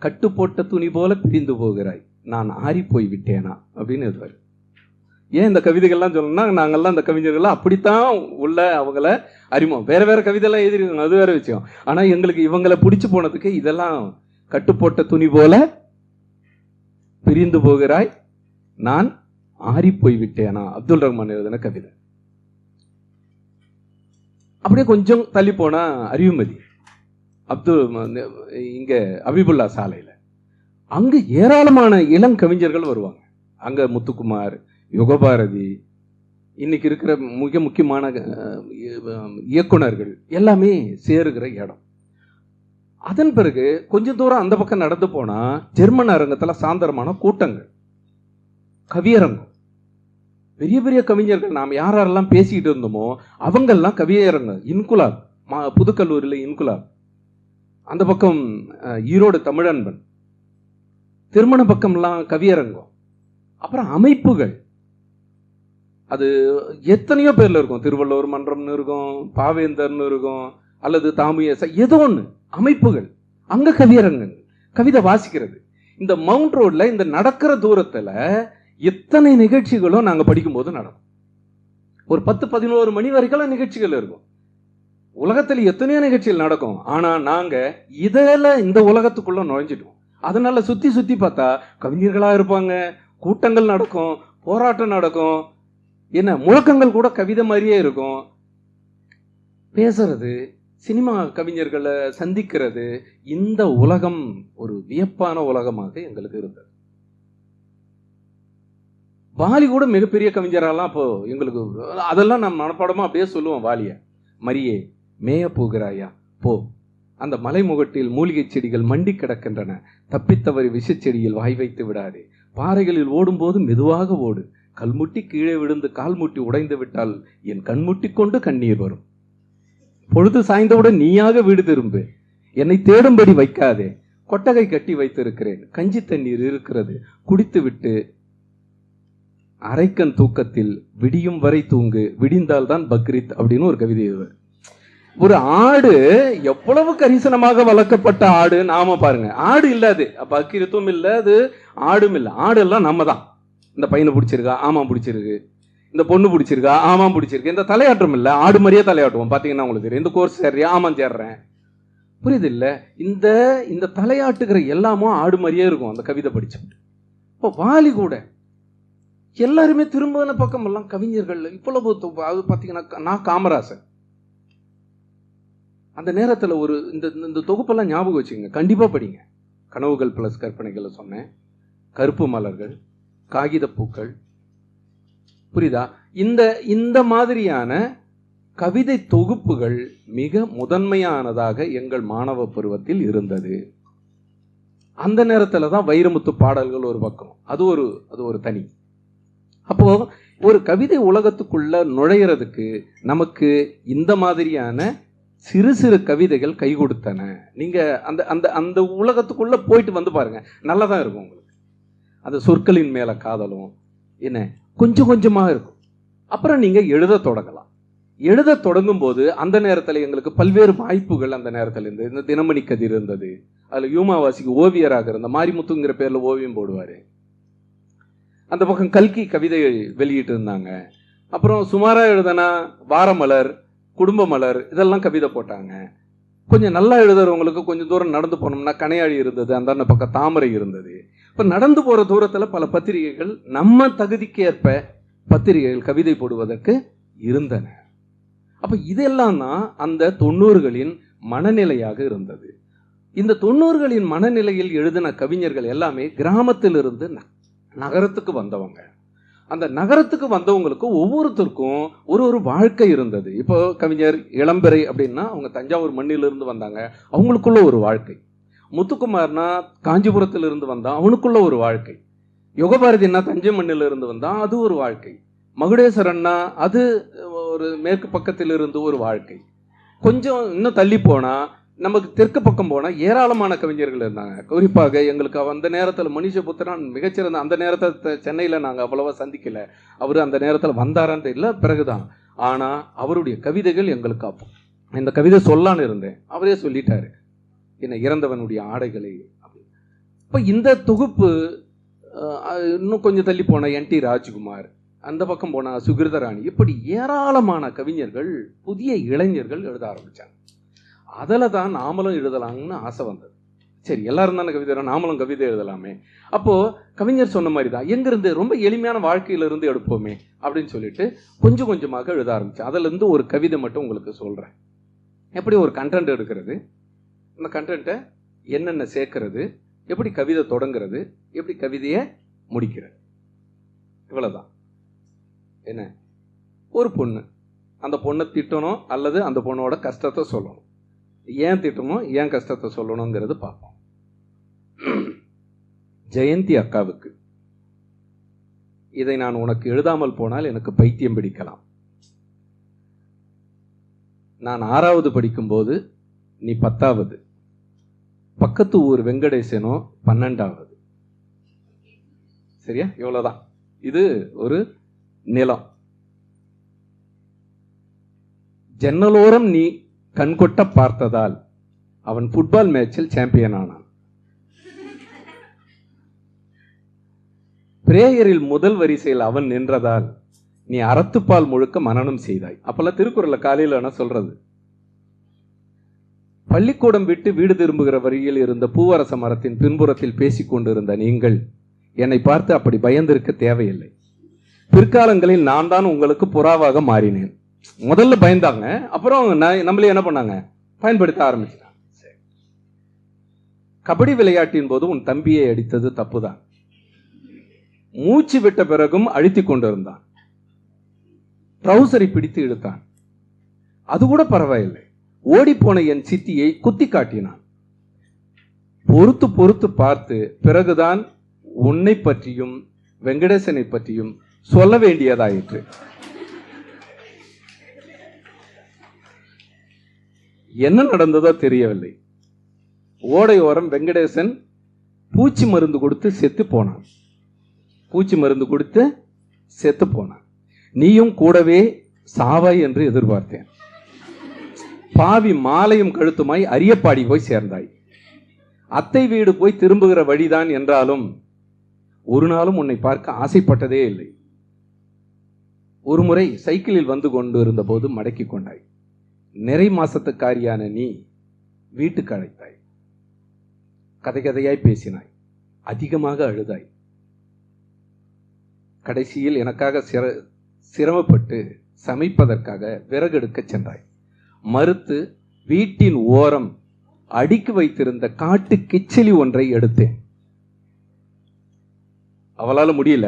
Speaker 1: கட்டு போட்ட துணி போல பிரிந்து போகிறாய், நான் ஆறி போய் விட்டேனா அப்படின்னு எழுதுவார். ஏன் இந்த கவிதைகள்லாம் சொல்லணும்னா, நாங்கள்லாம் இந்த கவிஞர்கள்லாம் அப்படித்தான் உள்ள அவங்கள அறிமுகம். வேற வேற கவிதைலாம் எழுதிருக்காங்க, அது வேற விஷயம். ஆனா எங்களுக்கு இவங்களை பிடிச்சு போனதுக்கு இதெல்லாம், கட்டு போட்ட துணி போல பிரிந்து போகிறாய், நான் ஆறி போய் விட்டேனா, அப்துல் ரஹ்மான் எழுதின கவிதை. அப்படியே கொஞ்சம் தள்ளி போனா அறிவுமதி, இங்க அபிபுல்லா சாலையில, அங்கு ஏராளமான இளம் கவிஞர்கள் வருவாங்க. அங்க முத்துக்குமார், யுகபாரதி, இன்னைக்கு இருக்கிற மிக முக்கியமான இயக்குனர்கள் எல்லாமே சேருகிற இடம். அதன் பிறகு கொஞ்சம் தூரம் அந்த பக்கம் நடந்து போனா ஜெர்மன் அரங்கத்துல சாயந்தரமான கூட்டங்கள், கவியரங்கம். பெரிய பெரிய கவிஞர்கள் நாம் யாரெல்லாம் பேசிக்கிட்டு இருந்தோமோ அவங்கெல்லாம் கவியரங்கம். இன்குலாப், புதுக்கல்லூரியில் இன்குலாப், அந்த பக்கம் ஈரோடு தமிழன்பன், திருமண பக்கம்லாம் கவியரங்கம். அப்புறம் அமைப்புகள், அது எத்தனையோ பேர்ல இருக்கும். திருவள்ளுவர் மன்றம்னு இருக்கும், பாவேந்தர்னு இருக்கும், அல்லது தாமியச, ஏதோ ஒன்று அமைப்புகள். அங்க கவியரங்கங்கள், கவிதை வாசிக்கிறது. இந்த மவுண்ட் ரோட்ல இந்த நடக்கிற தூரத்துல எத்தனை நிகழ்ச்சிகளும் நாங்க படிக்கும் போது நடக்கும். ஒரு 10-11 மணி வரைக்கும் நிகழ்ச்சிகள் இருக்கும். உலகத்தில் எத்தனையோ நிகழ்ச்சிகள் நடக்கும். ஆனா நாங்க இதெல்லாம் இந்த உலகத்துக்குள்ள நுழைஞ்சிட்டோம். அதனால சுத்தி சுத்தி பார்த்தா கவிஞர்களா இருப்பாங்க, கூட்டங்கள் நடக்கும், போராட்டம் நடக்கும், என்ன முழக்கங்கள் கூட கவிதை மாதிரியே இருக்கும். பேசுறது, சினிமா கவிஞர்களை சந்திக்கிறது, இந்த உலகம் ஒரு வியப்பான உலகமாக எங்களுக்கு இருந்தது. வாலி கூட மிகப்பெரிய கவிஞரெல்லாம் அப்போ எங்களுக்கு, அதெல்லாம் நம்ம மனப்பாடமா அப்படியே சொல்லுவோம். வாலிய, மரியே மேய போகிறாயா போ, அந்த மலைமுகட்டில் மூலிகை செடிகள் மண்டி கிடக்கின்றன, தப்பித்தவரை விஷச்செடியில் வாய் வைத்து விடாதே, பாறைகளில் ஓடும் போது மெதுவாக ஓடு, கல்முட்டி கீழே விழுந்து கால்முட்டி உடைந்து விட்டால் என் கண்முட்டி கொண்டு கண்ணீர் வரும், பொழுது சாய்ந்தவுடன் நீயாக வீடு திரும்பு, என்னை தேடும்படி வைக்காதே, கொட்டகை கட்டி வைத்திருக்கிறேன், கஞ்சி தண்ணீர் இருக்கிறது, குடித்து விட்டு அரைக்கன் தூக்கத்தில் விடியும் வரை தூங்கு, விடிந்தால் தான் பக்ரீத் அப்படின்னு ஒரு கவிதை. ஒரு ஆடு எவ்வளவு கரிசனமாக வளர்க்கப்பட்ட ஆடு, நாம பாருங்க, ஆடு இல்ல, அது பக்ரீத்தும் இல்ல, அது ஆடும் இல்ல, ஆடு எல்லாம் நம்ம தான். இந்த பையனை பிடிச்சிருக்கா, ஆமா பிடிச்சிருக்கு, இந்த பொண்ணு பிடிச்சிருக்கா? ஆமாம் பிடிச்சிருக்கு. இந்த தலையாட்டம் இல்லை, ஆடு மாதிரியே தலையாட்டுவோம். பார்த்தீங்கன்னா உங்களுக்கு தெரியும். இந்த கோர்ஸ் சேர்றியா? ஆமாம் சேர்றேன். புரியுது இல்லை? இந்த இந்த தலையாட்டுகிற எல்லாமும் ஆடு மாதிரியே இருக்கும் அந்த கவிதை படிச்சு. இப்போ வாலி கூட எல்லாருமே திரும்பின பக்கம் எல்லாம் கவிஞர்கள் இவ்வளவு. அது பார்த்தீங்கன்னா நான் காமராசர் அந்த நேரத்தில் ஒரு இந்த தொகுப்பெல்லாம் ஞாபகம் வச்சுக்கோங்க, கண்டிப்பாக படிங்க. கனவுகள் பிளஸ் கற்பனைகளை சொன்னேன், கருப்பு மலர்கள், காகித பூக்கள். புரியுதா? இந்த மாதிரியான கவிதை தொகுப்புகள் மிக முதன்மையானதாக எங்கள் மாணவ பருவத்தில் இருந்தது. அந்த நேரத்தில் தான் வைரமுத்து பாடல்கள் ஒரு பக்கம், அது ஒரு தனி. அப்போ ஒரு கவிதை உலகத்துக்குள்ள நுழையிறதுக்கு நமக்கு இந்த மாதிரியான சிறு சிறு கவிதைகள் கை கொடுத்தன. நீங்க அந்த அந்த அந்த உலகத்துக்குள்ள போயிட்டு வந்து பாருங்க, நல்லதான் இருக்கும் உங்களுக்கு. அந்த சொற்களின் மேல காதலும் என்ன கொஞ்சம் கொஞ்சமாக இருக்கும். அப்புறம் நீங்க எழுத தொடங்கலாம். எழுத தொடங்கும் போது அந்த நேரத்தில் எங்களுக்கு பல்வேறு வாய்ப்புகள் அந்த நேரத்தில் இருந்து. இந்த தினமணி கதிர் இருந்தது, அதுல யூமாவாசிக்கு ஓவியராக இருந்த மாரிமுத்துங்கிற பேர்ல ஓவியம் போடுவாரு. அந்த பக்கம் கல்கி கவிதை வெளியிட்டு இருந்தாங்க. அப்புறம் சுமாரா எழுதுனா வாரமலர், குடும்ப மலர், இதெல்லாம் கவிதை போட்டாங்க. கொஞ்சம் நல்லா எழுதுறவங்களுக்கு கொஞ்சம் தூரம் நடந்து போனோம்னா கனையாழி இருந்தது, அந்த பக்கம் தாமரை இருந்தது. இப்ப நடந்து போற தூரத்துல பல பத்திரிகைகள் நம்ம தகுதிக்கேற்ப பத்திரிகைகள் கவிதை போடுவதற்கு இருந்தன. அப்ப இதெல்லாம் தான் அந்த 90களின் மனநிலையாக இருந்தது. இந்த 90களின் மனநிலையில் எழுதின கவிஞர்கள் எல்லாமே கிராமத்திலிருந்து நகரத்துக்கு வந்தவங்க. அந்த நகரத்துக்கு வந்தவங்களுக்கு ஒவ்வொருத்தருக்கும் ஒரு வாழ்க்கை இருந்தது. இப்போ கவிஞர் இளம்பெறை அப்படின்னா அவங்க தஞ்சாவூர் மண்ணிலிருந்து வந்தாங்க, அவங்களுக்குள்ள ஒரு வாழ்க்கை. முத்துக்குமார்னா காஞ்சிபுரத்திலிருந்து வந்தான், அவனுக்குள்ள ஒரு வாழ்க்கை. யுகபாரதினா தஞ்சை மண்ணிலிருந்து வந்தான், அது ஒரு வாழ்க்கை. மகுடேஸ்வரன்னா அது ஒரு மேற்கு பக்கத்திலிருந்து ஒரு வாழ்க்கை. கொஞ்சம் இன்னும் தள்ளி போனா நமக்கு தெற்கு பக்கம் போனால் ஏராளமான கவிஞர்கள் இருந்தாங்க. குறிப்பாக எங்களுக்கு அந்த நேரத்தில் மனுஷபுத்திரன் மிகச்சிறந்த. அந்த நேரத்தை சென்னையில் நாங்கள் அவ்வளவா சந்திக்கல. அவர் அந்த நேரத்தில் வந்தாரான்னு தெரியல, பிறகுதான். ஆனால் அவருடைய கவிதைகள் எங்களுக்கு அப்போ இந்த கவிதை சொல்லான்னு இருந்தேன், அவரே சொல்லிட்டாரு என்ன இறந்தவனுடைய ஆடைகளை. இப்போ இந்த தொகுப்பு இன்னும் கொஞ்சம் தள்ளி போன என்.டி. ராஜ்குமார், அந்த பக்கம் போன சுகிருதராணி, இப்படி ஏராளமான கவிஞர்கள் புதிய இளைஞர்கள் எழுத ஆரம்பித்தாங்க. அதில் தான் நாமளும் எழுதலாம்னு ஆசை வந்தது. சரி, எல்லாரும் தானே கவிதை, நாமளும் கவிதை எழுதலாமே. அப்போது கவிஞர் சொன்ன மாதிரி தான் எங்கிருந்து ரொம்ப எளிமையான வாழ்க்கையிலிருந்து எடுப்போமே அப்படின்னு சொல்லிட்டு கொஞ்சம் கொஞ்சமாக எழுத ஆரம்பித்தேன். அதிலிருந்து ஒரு கவிதை மட்டும் உங்களுக்கு சொல்கிறேன். எப்படி ஒரு கண்டென்ட் எடுக்கிறது, அந்த கண்டென்ட்டை என்னென்ன சேர்க்கறது, எப்படி கவிதை தொடங்கிறது, எப்படி கவிதையை முடிக்கிறது, இவ்வளோதான். என்ன, ஒரு பொண்ணு, அந்த பொண்ணை திட்டணும் அல்லது அந்த பொண்ணோட கஷ்டத்தை சொல்லணும். ஏன் திட்டணும், ஏன் கஷ்டத்தை சொல்லணுங்கிறது பார்ப்போம். ஜெயந்தி அக்காவுக்கு, இதை நான் உனக்கு எழுதாமல் போனால் எனக்கு பைத்தியம் பிடிக்கலாம். நான் 6வது படிக்கும்போது நீ 10வது, பக்கத்து ஊர் வெங்கடேசனோ 12வது. சரியா? இவ்வளவுதான். இது ஒரு நிலம். ஜன்னலோரம் நீ கண்கொட்ட பார்த்ததால் அவன் ஃபுட்பால் மேட்சில் சாம்பியன் ஆனான். பிரேயரில் முதல் வரிசையில் அவன் நின்றதால் நீ அறத்துப்பால் முழுக்க மனனம் செய்தாய். அப்பெல்லாம் திருக்குறள்ல காலையில சொல்றது. பள்ளிக்கூடம் விட்டு வீடு திரும்புகிற வரியில் இருந்த பூவரச மரத்தின் பின்புறத்தில் பேசிக் கொண்டிருந்த நீங்கள் என்னை பார்த்து அப்படி பயந்திருக்க தேவையில்லை. பிற்காலங்களில் நான் தான் உங்களுக்கு புறாவாக மாறினேன். முதல்ல பயந்தாங்க, அப்புறம் நம்மளே என்ன பண்ணாங்க, பயன்படுத்த ஆரம்பிச்சிட்டாங்க. கபடி விளையாட்டின் போது உன் தம்பியை அடித்தது தப்புதான். மூச்சு விட்ட பிறகும் அழுத்தி கொண்டிருந்தான். ட்ரௌசரை பிடித்து இழுத்தான், அது கூட பரவாயில்லை. ஓடிப்போன என் சித்தியை குத்தி காட்டினான். பொறுத்து பொறுத்து பார்த்து பிறகுதான் உன்னை பற்றியும் வெங்கடேசனை பற்றியும் சொல்ல வேண்டியதாயிற்று. என்ன நடந்ததோ தெரியவில்லை. ஓடையோரம் வெங்கடேசன் பூச்சி மருந்து கொடுத்து செத்து போனான். பூச்சி மருந்து கொடுத்து செத்து போனான். நீயும் கூடவே சாவாய் என்று எதிர்பார்த்தேன். பாவி மாலையும் கழுத்துமாய் அரியப்பாடி போய் சேர்ந்தாய். அத்தை வீடு போய் திரும்புகிற வழிதான் என்றாலும் ஒரு நாளும் உன்னை பார்க்க ஆசைப்பட்டதே இல்லை. ஒரு முறை சைக்கிளில் வந்து கொண்டு இருந்த போது மடக்கி கொண்டாய். நிறை மாசத்துக்காரியான நீ வீட்டுக்கு அழைத்தாய். கதை கதையாய் பேசினாய். அதிகமாக அழுதாய். கடைசியில் எனக்காக சிரமப்பட்டு சமைப்பதற்காக விறகெடுக்க சென்றாய். மறுத்து வீட்டின் ஓரம் அடுக்கி வைத்திருந்த காட்டு கிச்சலி ஒன்றை எடுத்தேன். அவளால முடியல.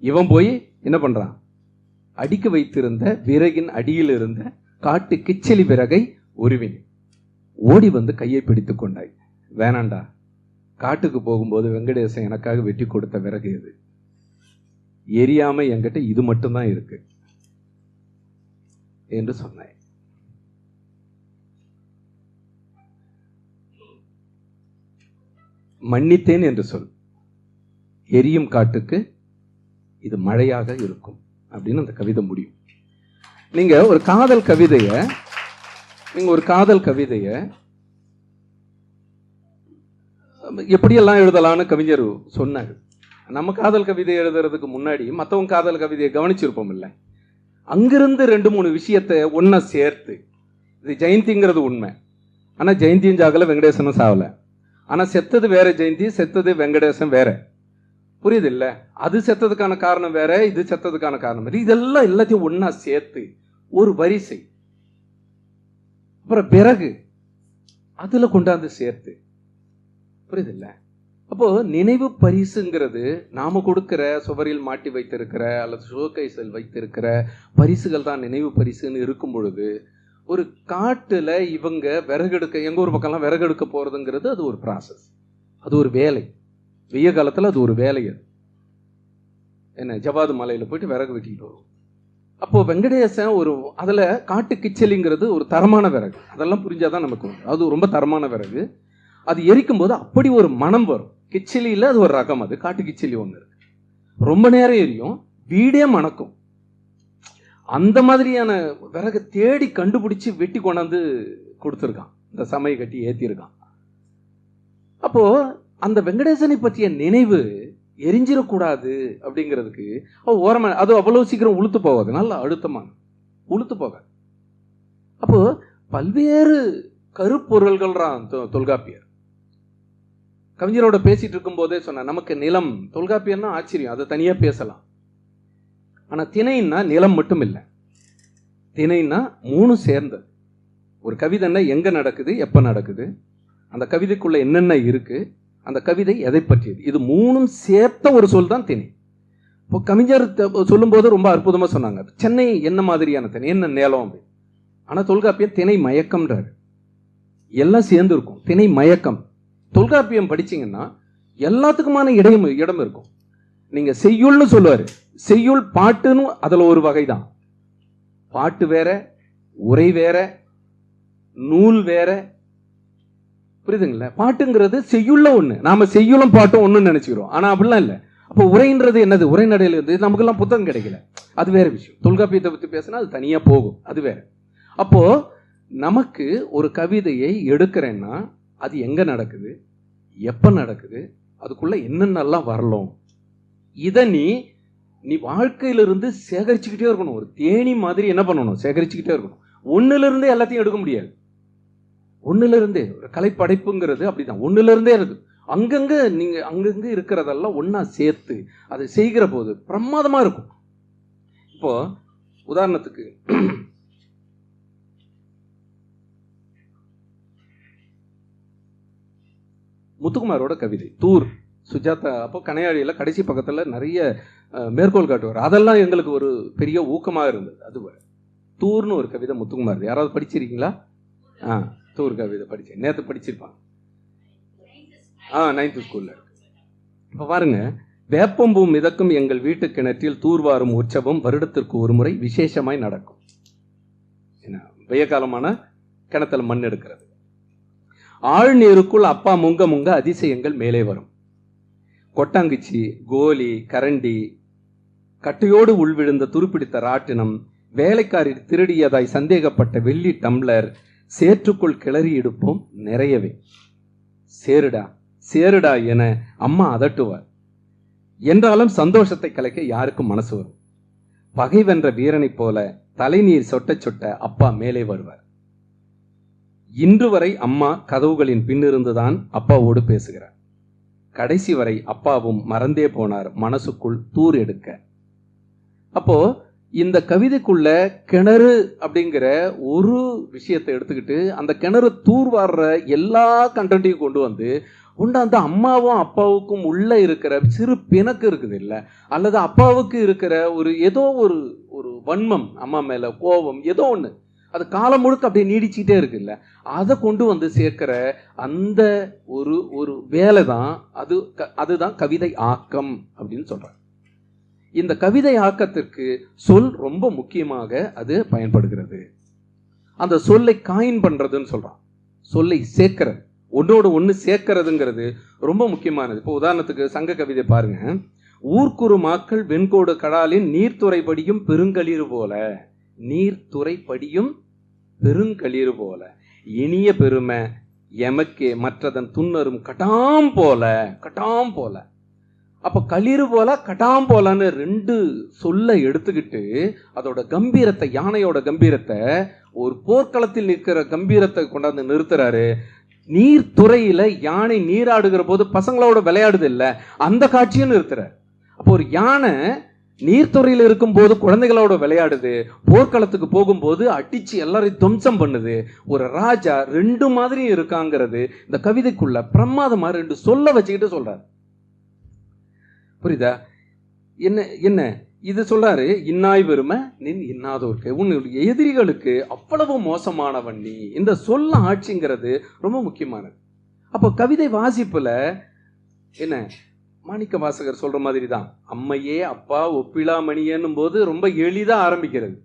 Speaker 1: இவன் போய் என்ன பண்றான்? அடுக்கி வைத்திருந்த விறகின் அடியில் இருந்த காட்டு கிச்சலி விறகை உருவின். ஓடி வந்து கையை பிடித்துக் கொண்டாய். வேணாண்டா, காட்டுக்கு போகும்போது வெங்கடேசன் எனக்காக வெட்டி கொடுத்த விறகு இது. எரியாம என்கிட்ட இது மட்டும்தான் இருக்கு என்று சொன்னாய். மன்னித்தேன் என்று சொல். எரியும் காட்டுக்கு இது மழையாக இருக்கும் அப்படின்னு அந்த கவிதை முடியும். நீங்க ஒரு காதல் கவிதைய எப்படியெல்லாம் எழுதலான்னு கவிஞர் சொன்னார். நம்ம காதல் கவிதை எழுதுறதுக்கு முன்னாடி மற்றவங்க காதல் கவிதையை கவனிச்சிருப்போம் இல்லை? அங்கிருந்து 2-3 விஷயத்தை ஒன்னா சேர்த்து, இது ஜெயந்திங்கிறது உண்மை. ஆனா ஜெயந்தியும் சாகல, வெங்கடேசனும் சாகல. ஆனா செத்தது வேற ஜெயந்தி, செத்தது வெங்கடேசன் வேற. புரியுது இல்ல? அது செத்ததுக்கான காரணம் வேற, இது செத்ததுக்கான காரணம் வேற. இதெல்லாம் எல்லாத்தையும் ஒன்னா சேர்த்து ஒரு வரிசை, அப்புறம் பிறகு அதுல கொண்டாந்து சேர்த்து, புரியுது இல்ல? அப்போ நினைவு பரிசுங்கிறது நாம கொடுக்கிற சுவரில் மாட்டி வைத்திருக்கிற அல்லது ஷோகேஸில் வைத்திருக்கிற பரிசுகள் தான் நினைவு பரிசுன்னு இருக்கும் பொழுது, ஒரு காட்டுல இவங்க விறகெடுக்க, எங்க ஒரு பக்கம்லாம் விறகெடுக்க போறதுங்கிறது அது ஒரு ப்ராசஸ், அது ஒரு வேலை. வெய்ய காலத்துல அது ஒரு வேலை. அது என்ன, ஜவாது மலையில போயிட்டு விறகு வெட்டிட்டு வரும். அப்போ வெங்கடேசன் ஒரு அதுல காட்டு கிச்சலிங்கிறது ஒரு தரமான விறகு. அதெல்லாம் புரிஞ்சாதான் நமக்கு அது ரொம்ப தரமான விறகு. அது எரிக்கும் போது அப்படி ஒரு மனம் வரும். கிச்சலியில் அது ஒரு ரகம், அது காட்டு கிச்சலி ஒன்று இருக்கு. ரொம்ப நேரம் எரியும், வீடே மணக்கும். அந்த மாதிரியான விறகு தேடி கண்டுபிடிச்சு வெட்டி கொண்டாந்து கொடுத்துருக்கான், இந்த சமையை கட்டி ஏற்றிருக்கான். அப்போ அந்த வெங்கடேசனை பற்றிய நினைவு எரிஞ்சிடக்கூடாது அப்படிங்கிறதுக்கு ஓரமா அது அவ்வளவு சீக்கிரம் உளுத்து போகாது, நல்ல அழுத்தமான உளுத்து போகாது. அப்போ பல்வேறு கருப்பொருள்கள்றான் தொல்காப்பியர். கவிஞரோட பேசிட்டு இருக்கும் போதே சொன்ன, நமக்கு நிலம், தொல்காப்பியர்னா ஆச்சரியம், அதை தனியா பேசலாம். ஆனா திணைன்னா நிலம் மட்டும் இல்லை, திணைன்னா 3 சேர்ந்தது. ஒரு கவிதைன்னா எங்க நடக்குது, எப்ப நடக்குது, அந்த கவிதைக்குள்ள என்னென்ன இருக்கு, அந்த கவிதை எதை பற்றியது, இது 3 சேர்த்த ஒரு சொல் தான் திணை. இப்போ கவிஞர் சொல்லும் போது ரொம்ப அற்புதமா சொன்னாங்க, சென்னை என்ன மாதிரியான திணை, என்ன நிலம் அப்படி. ஆனா தொல்காப்பியம் திணை மயக்கம்ன்றாரு. எல்லாம் சேர்ந்து இருக்கும், திணை மயக்கம். தொல்காப்பியம் படிச்சீங்கன்னா எல்லாத்துக்குமான இடம் இருக்கும். நீங்க செய்யுள்னு சொல்லுவாரு, செய்யுள் பாட்டுன்னு அதுல ஒரு வகை தான். பாட்டு வேற, உரை வேற, நூல் வேற, புரியுதுங்களா? பாட்டுங்கிறது செய்யுள்ள ஒண்ணு, நாம செய்யுளும் பாட்டும் ஒண்ணு நினைச்சுக்கிறோம். ஆனா அப்படிலாம் இல்லை. அப்போ உரைன்றது என்னது, உரைநடையில இருந்து நமக்கெல்லாம் புத்தகம் கிடைக்கல, அது வேற விஷயம். தொல்காப்பியத்தை பத்தி பேசினா அது தனியா போகும், அது வேற. அப்போ நமக்கு ஒரு கவிதையை எடுக்கிறேன்னா அது எங்க நடக்குது, எப்ப நடக்குது, அதுக்குள்ள என்னென்னலாம் வரலாம், இதை நீ வாழ்க்கையிலிருந்து சேகரிச்சுக்கிட்டே இருக்கணும். ஒரு தேனி மாதிரி என்ன பண்ணணும், சேகரிச்சுக்கிட்டே இருக்கணும். ஒண்ணுல இருந்தே எல்லாத்தையும் எடுக்க முடியாது. ஒண்ணுல இருந்தே ஒரு கலைப்படைப்புங்கிறது அப்படிதான், ஒண்ணுல இருந்தே இருக்கு. அங்கங்க நீங்க அங்கங்க இருக்கிறதெல்லாம் ஒன்னா சேர்த்து அதை செய்கிற போது பிரமாதமா இருக்கும். இப்போ உதாரணத்துக்கு முத்துக்குமாரோட கவிதை தூர், சுஜாதா அப்போ கனையாழியில கடைசி பக்கத்துல நிறைய மேற்கோள் காட்டுவார். அதெல்லாம் எங்களுக்கு ஒரு பெரிய ஊக்கமாக இருந்தது. அது தூர்னு ஒரு கவிதை முத்துக்குமார், யாராவது படிச்சிருக்கீங்களா? தூர் கவிதை படிச்சேன், நேற்று படிச்சிருப்பாங்க. 9th ஸ்கூல்ல இருக்கு. இப்ப பாருங்க, வேப்பம்பூ மிதக்கும் எங்கள் வீட்டு கிணற்றில் தூர்வாரும் உற்சவம் வருடத்திற்கு ஒரு முறை விசேஷமாய் நடக்கும். வெய்ய காலமான கிணத்துல மண் எடுக்கிறது. ஆழ்நீருக்குள் அப்பா முங்க முங்க அதிசயங்கள் மேலே வரும். கொட்டாங்குச்சி, கோலி, கரண்டி, கட்டையோடு உள்விழுந்த துருப்பிடித்த ராட்டினம், வேலைக்காரி திருடியதாய் சந்தேகப்பட்ட வெள்ளி டம்ளர், சேற்றுக்குள் கிளறி எடுப்போம் நிறையவே. சேருடா சேருடா என அம்மா அதட்டுவார். என்றாலும் சந்தோஷத்தை கலைக்க யாருக்கும் மனசு வரும். பகை வென்ற வீரனைப் போல தலைநீர் சொட்ட சொட்ட அப்பா மேலே வருவார். இன்று வரை அம்மா கதவுகளின் பின்னிருந்துதான் அப்பாவோடு பேசுகிறார். கடைசி வரை அப்பாவும் மறந்தே போனார் மனசுக்குள் தூர் எடுக்க. அப்போ இந்த கவிதைக்குள்ள கிணறு அப்படிங்கிற ஒரு விஷயத்தை எடுத்துக்கிட்டு அந்த கிணறு தூர் வாடுற எல்லா கண்டென்ட்டையும் கொண்டு வந்து அந்த அம்மாவும் அப்பாவுக்கும் உள்ள இருக்கிற சிறு பிணக்கு இருக்குது இல்ல, அல்லது அப்பாவுக்கு இருக்கிற ஒரு ஏதோ ஒரு ஒரு வன்மம், அம்மா மேல கோபம், ஏதோ ஒண்ணு அது காலம் முழுக்க அப்படியே நீடிச்சுட்டே இருக்கு இல்ல, அதை கொண்டு வந்து சேர்க்கிற அந்த ஒரு ஒரு வேலை தான் அதுதான் கவிதை ஆக்கம் அப்படின்னு சொல்றாங்க. இந்த கவிதை ஆக்கத்திற்கு சொல் ரொம்ப முக்கியமாக அது பயன்படுகிறது. அந்த சொல்லை காயின் பண்றதுன்னு சொல்றான். சொல்லை சேர்க்கிறது, ஒன்றோடு ஒன்று சேர்க்கிறதுங்கிறது ரொம்ப முக்கியமானது. இப்போ உதாரணத்துக்கு சங்க கவிதை பாருங்க. ஊர்க்குறு மாக்கள் வெண்கோடு கடாலின் நீர்த்துறை படியும் பெருங்களிறு போல, நீர்த்துறை படியும் பெருங்களிறு போல, இனிய பெருமை எமக்கே மற்றதன் துண்ணரும் கட்டாம் போல, கட்டாம் போல. அப்ப களிறு போல கட்டாம் போலன்னு ரெண்டு சொல்ல எடுத்துக்கிட்டு அதோட கம்பீரத்தை, யானையோட கம்பீரத்தை, ஒரு போர்க்களத்தில் நிற்கிற கம்பீரத்தை கொண்டாந்து நிறுத்துறாரு. நீர்த்துறையில யானை நீராடுகிற போது பசங்களோட விளையாடுது இல்ல, அந்த காட்சியும் நிறுத்துறாரு. அப்போ ஒரு யானை நீர்த்துறையில் இருக்கும் போது குழந்தைகளோட விளையாடுது, போர்க்களத்துக்கு போகும்போது அடிச்சு எல்லாரையும் துவம்சம் பண்ணுது. ஒரு ராஜா ரெண்டு மாதிரி இருக்காங்கிறது இந்த கவிதைக்குள்ள பிரமாதமா ரெண்டு சொல்ல வச்சுக்கிட்டு சொல்றாரு. புரியுதா? என்ன என்ன இது சொல்றாரு, இன்னாய் பெருமை நின் இன்னாதோருக்கு, உன்னுடைய எதிரிகளுக்கு அவ்வளவு மோசமானவன் நீ. இந்த சொல்ல ஆட்சிங்கிறது ரொம்ப முக்கியமானது. அப்போ கவிதை வாசிப்புல என்ன மாணிக்க வாசகர் சொல்ற மாதிரி தான், அம்மையே அப்பா ஒப்பிலா மணியன்னும் போது ரொம்ப எளிதா ஆரம்பிக்கிறது.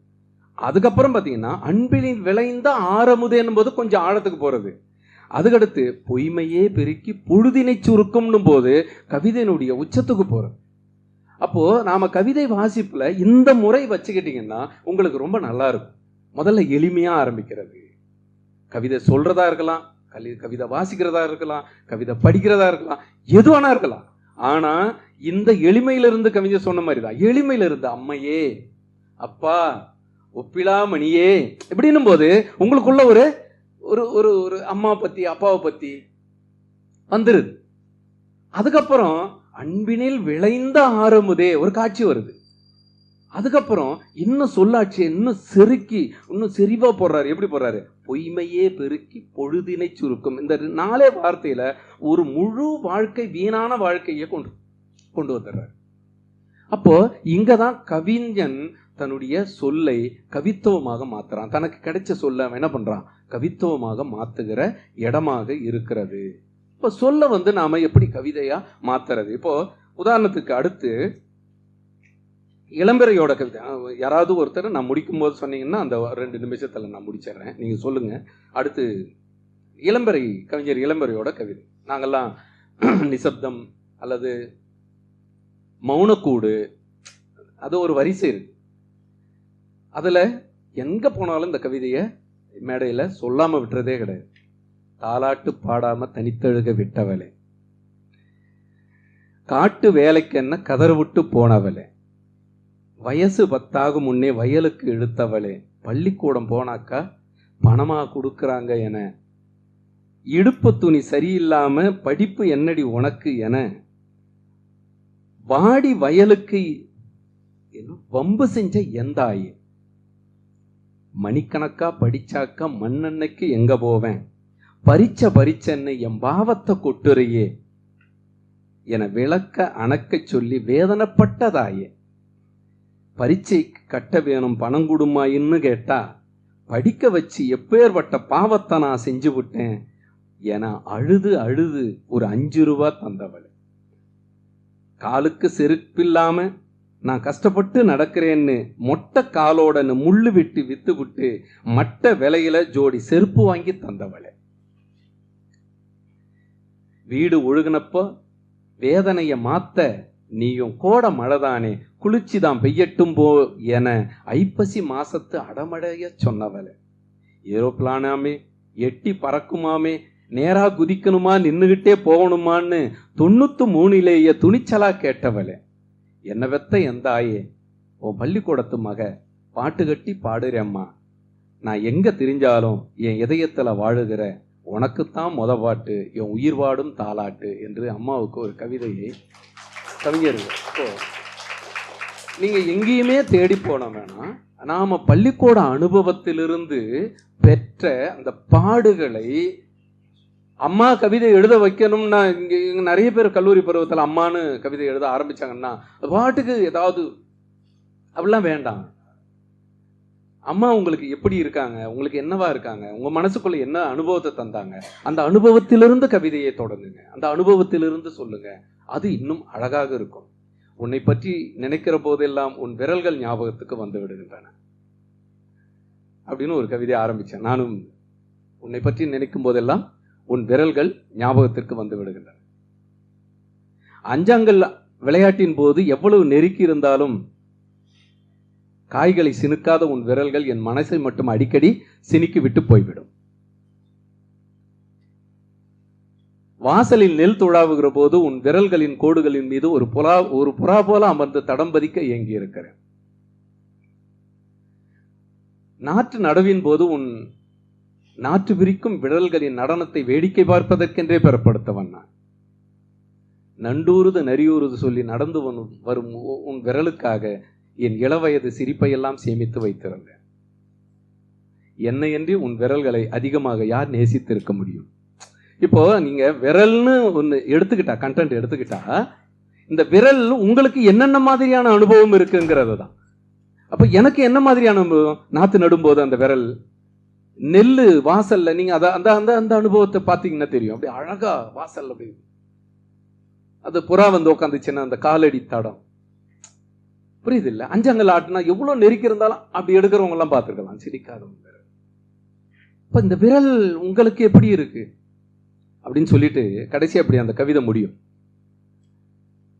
Speaker 1: அதுக்கப்புறம் பாத்தீங்கன்னா அன்பிலின் விளைந்த ஆரமுதேன்னும் போது கொஞ்சம் ஆழத்துக்கு போறது. அதுக்கடுத்து பொய்மையே பெருக்கி பொழுதினை சுருக்கும்னும் போது கவிதையினுடைய உச்சத்துக்கு போறது. அப்போ நாம கவிதை வாசிப்புல இந்த முறை வச்சுக்கிட்டீங்கன்னா உங்களுக்கு ரொம்ப நல்லா இருக்கும். முதல்ல எளிமையா ஆரம்பிக்கிறது. கவிதை சொல்றதா இருக்கலாம், கவிதை வாசிக்கிறதா இருக்கலாம், கவிதை படிக்கிறதா இருக்கலாம், எதுவானா இருக்கலாம். ஆனா இந்த எளிமையிலிருந்து கவிதை சொன்ன மாதிரிதான், எளிமையில இருந்து அம்மையே அப்பா ஒப்பிலா மணியே இப்படின்னும் போது உங்களுக்குள்ள ஒரு ஒரு ஒரு ஒரு அம்மா பத்தி அப்பாவை பத்தி வந்துருது. அதுக்கப்புறம் அன்பினில் விளைந்த ஆரமுதே ஒரு காட்சி வருது. அதுக்கப்புறம் இன்னும் சொல்லாட்சி இன்னும் செருக்கி இன்னும் செறிவா போடுறாரு. எப்படி போடுறாரு? பொய்மையே பெருக்கி பொழுதினை சுருக்கும். இந்த 4 வார்த்தையில ஒரு முழு வாழ்க்கை, வீணான வாழ்க்கையை கொண்டு வந்துடுறாரு. அப்போ இங்கதான் கவிஞன் தன்னுடைய சொல்லை கவித்துவமாக மாத்துறான். தனக்கு கிடைச்ச சொல்ல அவன் என்ன பண்றான்? கவித்துவமாக மாத்துகிற இடமாக இருக்கிறது. இப்போ சொல்ல நாம எப்படி கவிதையா மாத்துறது? இப்போ உதாரணத்துக்கு அடுத்து இளம்பிறையோட கவிதை. யாராவது ஒருத்தர் நான் முடிக்கும் போது சொன்னீங்கன்னா அந்த 2 நிமிஷத்துல நான் முடிச்சிடுறேன், நீங்க சொல்லுங்க. அடுத்து இளம்பிறை, கவிஞர் இளம்பிறையோட கவிதை. நாங்கெல்லாம் நிசப்தம் அல்லது மௌனக்கூடு, அது ஒரு வரிசை இருக்கு. அதுல எங்க போனாலும் இந்த கவிதைய மேடையில சொல்லாம விட்டுறதே கிடையாது. தாலாட்டு பாடாம தனித்தழுக விட்டவளே, காட்டு வேலைக்கு என்ன கதறு விட்டு போனவளே, வயசு 10 முன்னே வயலுக்கு இழுத்தவளே, பள்ளிக்கூடம் போனாக்கா பணமா கொடுக்கறாங்க என, இடுப்பு துணி சரியில்லாம படிப்பு என்னடி உனக்கு என, வாடி வயலுக்கு வம்பு செஞ்ச எந்தாயே, மணிக்கணக்கா படிச்சாக்கா மண்ணெண்ணைக்கு எங்க போவேன், பரிச்சன்னு என் பாவத்தை கொட்டுறையே என விளக்க அணக்க சொல்லி வேதனைப்பட்டதாயே, பரீட்சை கட்ட வேணும் பணம் கொடுமாயின்னு கேட்டா, படிக்க வச்சு எப்பேற்பட்ட பாவத்தை நான் செஞ்சு விட்டேன் என அழுது அழுது ஒரு 5 ரூபா தந்தவள், காலுக்கு செருப்பில்லாம நான் கஷ்டப்பட்டு நடக்கிறேன்னு மொட்டை காலோட முள்ளு விட்டு வித்து விட்டு மட்ட விலையில ஜோடி செருப்பு வாங்கி தந்தவளே, வீடு ஒழுகுனப்போ வேதனைய மாத்த நீயும் கோட மழைதானே குளிச்சுதான் பெய்யட்டும் போ என ஐப்பசி மாசத்து அடமடைய சொன்னவளே, ஏரோப்ளானாமே எட்டி பறக்குமாமே நேரா குதிக்கணுமா நின்னுகிட்டே போகணுமான்னு 93 துணிச்சலா கேட்டவளே, என்ன வெத்த எந்தாயே உன் பள்ளிக்கூடத்து மக பாட்டு கட்டி பாடுறேம்மா, நான் எங்க திரிஞ்சாலும் என் இதயத்துல வாழுகிற உனக்குத்தான் மொத பாட்டு, என் உயிர் வாடும் தாலாட்டு என்று அம்மாவுக்கு ஒரு கவிதையை கவிஞர். இப்போ நீங்க எங்கேயுமே தேடி போன வேணாம், நாம பள்ளிக்கூட அனுபவத்திலிருந்து பெற்ற அந்த பாடுகளை அம்மா கவிதை எழுத வைக்கணும்னா, இங்க நிறைய பேர் கல்லூரி பருவத்தில் அம்மானு கவிதை எழுத ஆரம்பிச்சாங்கன்னா பாட்டுக்கு ஏதாவது அப்படிலாம் வேண்டாம். அம்மா உங்களுக்கு எப்படி இருக்காங்க, உங்களுக்கு என்னவா இருக்காங்க, உங்க மனசுக்குள்ள என்ன அனுபவத்தை தந்தாங்க, அந்த அனுபவத்திலிருந்து கவிதையை தொடங்குங்க, அந்த அனுபவத்திலிருந்து சொல்லுங்க. அது இன்னும் அழகாக இருக்கும். உன்னை பற்றி நினைக்கிற போதெல்லாம் உன் விரல்கள் ஞாபகத்துக்கு வந்து விடுகின்றன அப்படின்னு ஒரு கவிதை ஆரம்பிச்சேன். நானும் உன்னை பற்றி நினைக்கும் போதெல்லாம் உன் விரல்கள் ஞாபகத்திற்கு வந்து விடுகின்றன. அஞ்சாங்கல் விளையாட்டின் போது எவ்வளவு நெருக்கி இருந்தாலும் காய்களை சினுக்காத உன் விரல்கள் என் மனசை மட்டும் அடிக்கடி சினுக்கி விட்டு போய்விடும். வாசலில் நெல் துழாவுகிற போது உன் விரல்களின் கோடுகளின் மீது ஒரு புறா போல அமர்ந்து தடம் பதிக்க இயங்கி இருக்கிறேன். நாற்று நடவின் போது உன் நாற்று விரிக்கும் விரல்களின் நடனத்தை வேடிக்கை பார்ப்பதற்கென்றே பெறப்படுத்தவன் நான். நண்டூறுது நரியூறுது சொல்லி நடந்து வரும் உன் விரலுக்காக என் இளவயது சிரிப்பையெல்லாம் சேமித்து வைத்திருந்தேன். என்னையன்றி உன் விரல்களை அதிகமாக யார் நேசித்திருக்க முடியும்? இப்போ நீங்க விரல்னு ஒன்று எடுத்துக்கிட்டா, கண்டென்ட் எடுத்துக்கிட்டா, இந்த விரல் உங்களுக்கு என்னென்ன மாதிரியான அனுபவம் இருக்குங்கிறது தான். அப்ப எனக்கு என்ன மாதிரியான அனுபவம்? நாத்து நடும்போது அந்த விரல், நெல்லு வாசல்ல நீங்க அந்த அந்த அந்த அனுபவத்தை பார்த்தீங்கன்னா தெரியும். அப்படி அழகா வாசல்ல அப்படி அது புறா வந்து உட்காந்துச்சுன்னா அந்த காலடி தடம், புரியுது இல்ல? அஞ்சங்கல் ஆட்டினா எவ்வளவு நெருக்கி இருந்தாலும் அப்படி எடுக்கிறவங்க எல்லாம் பார்த்துருக்கலாம், சிரிக்காதவங்க. இப்ப இந்த விரல் உங்களுக்கு எப்படி இருக்கு அப்படின்னு சொல்லிட்டு கடைசி அப்படி அந்த கவிதை முடியும்.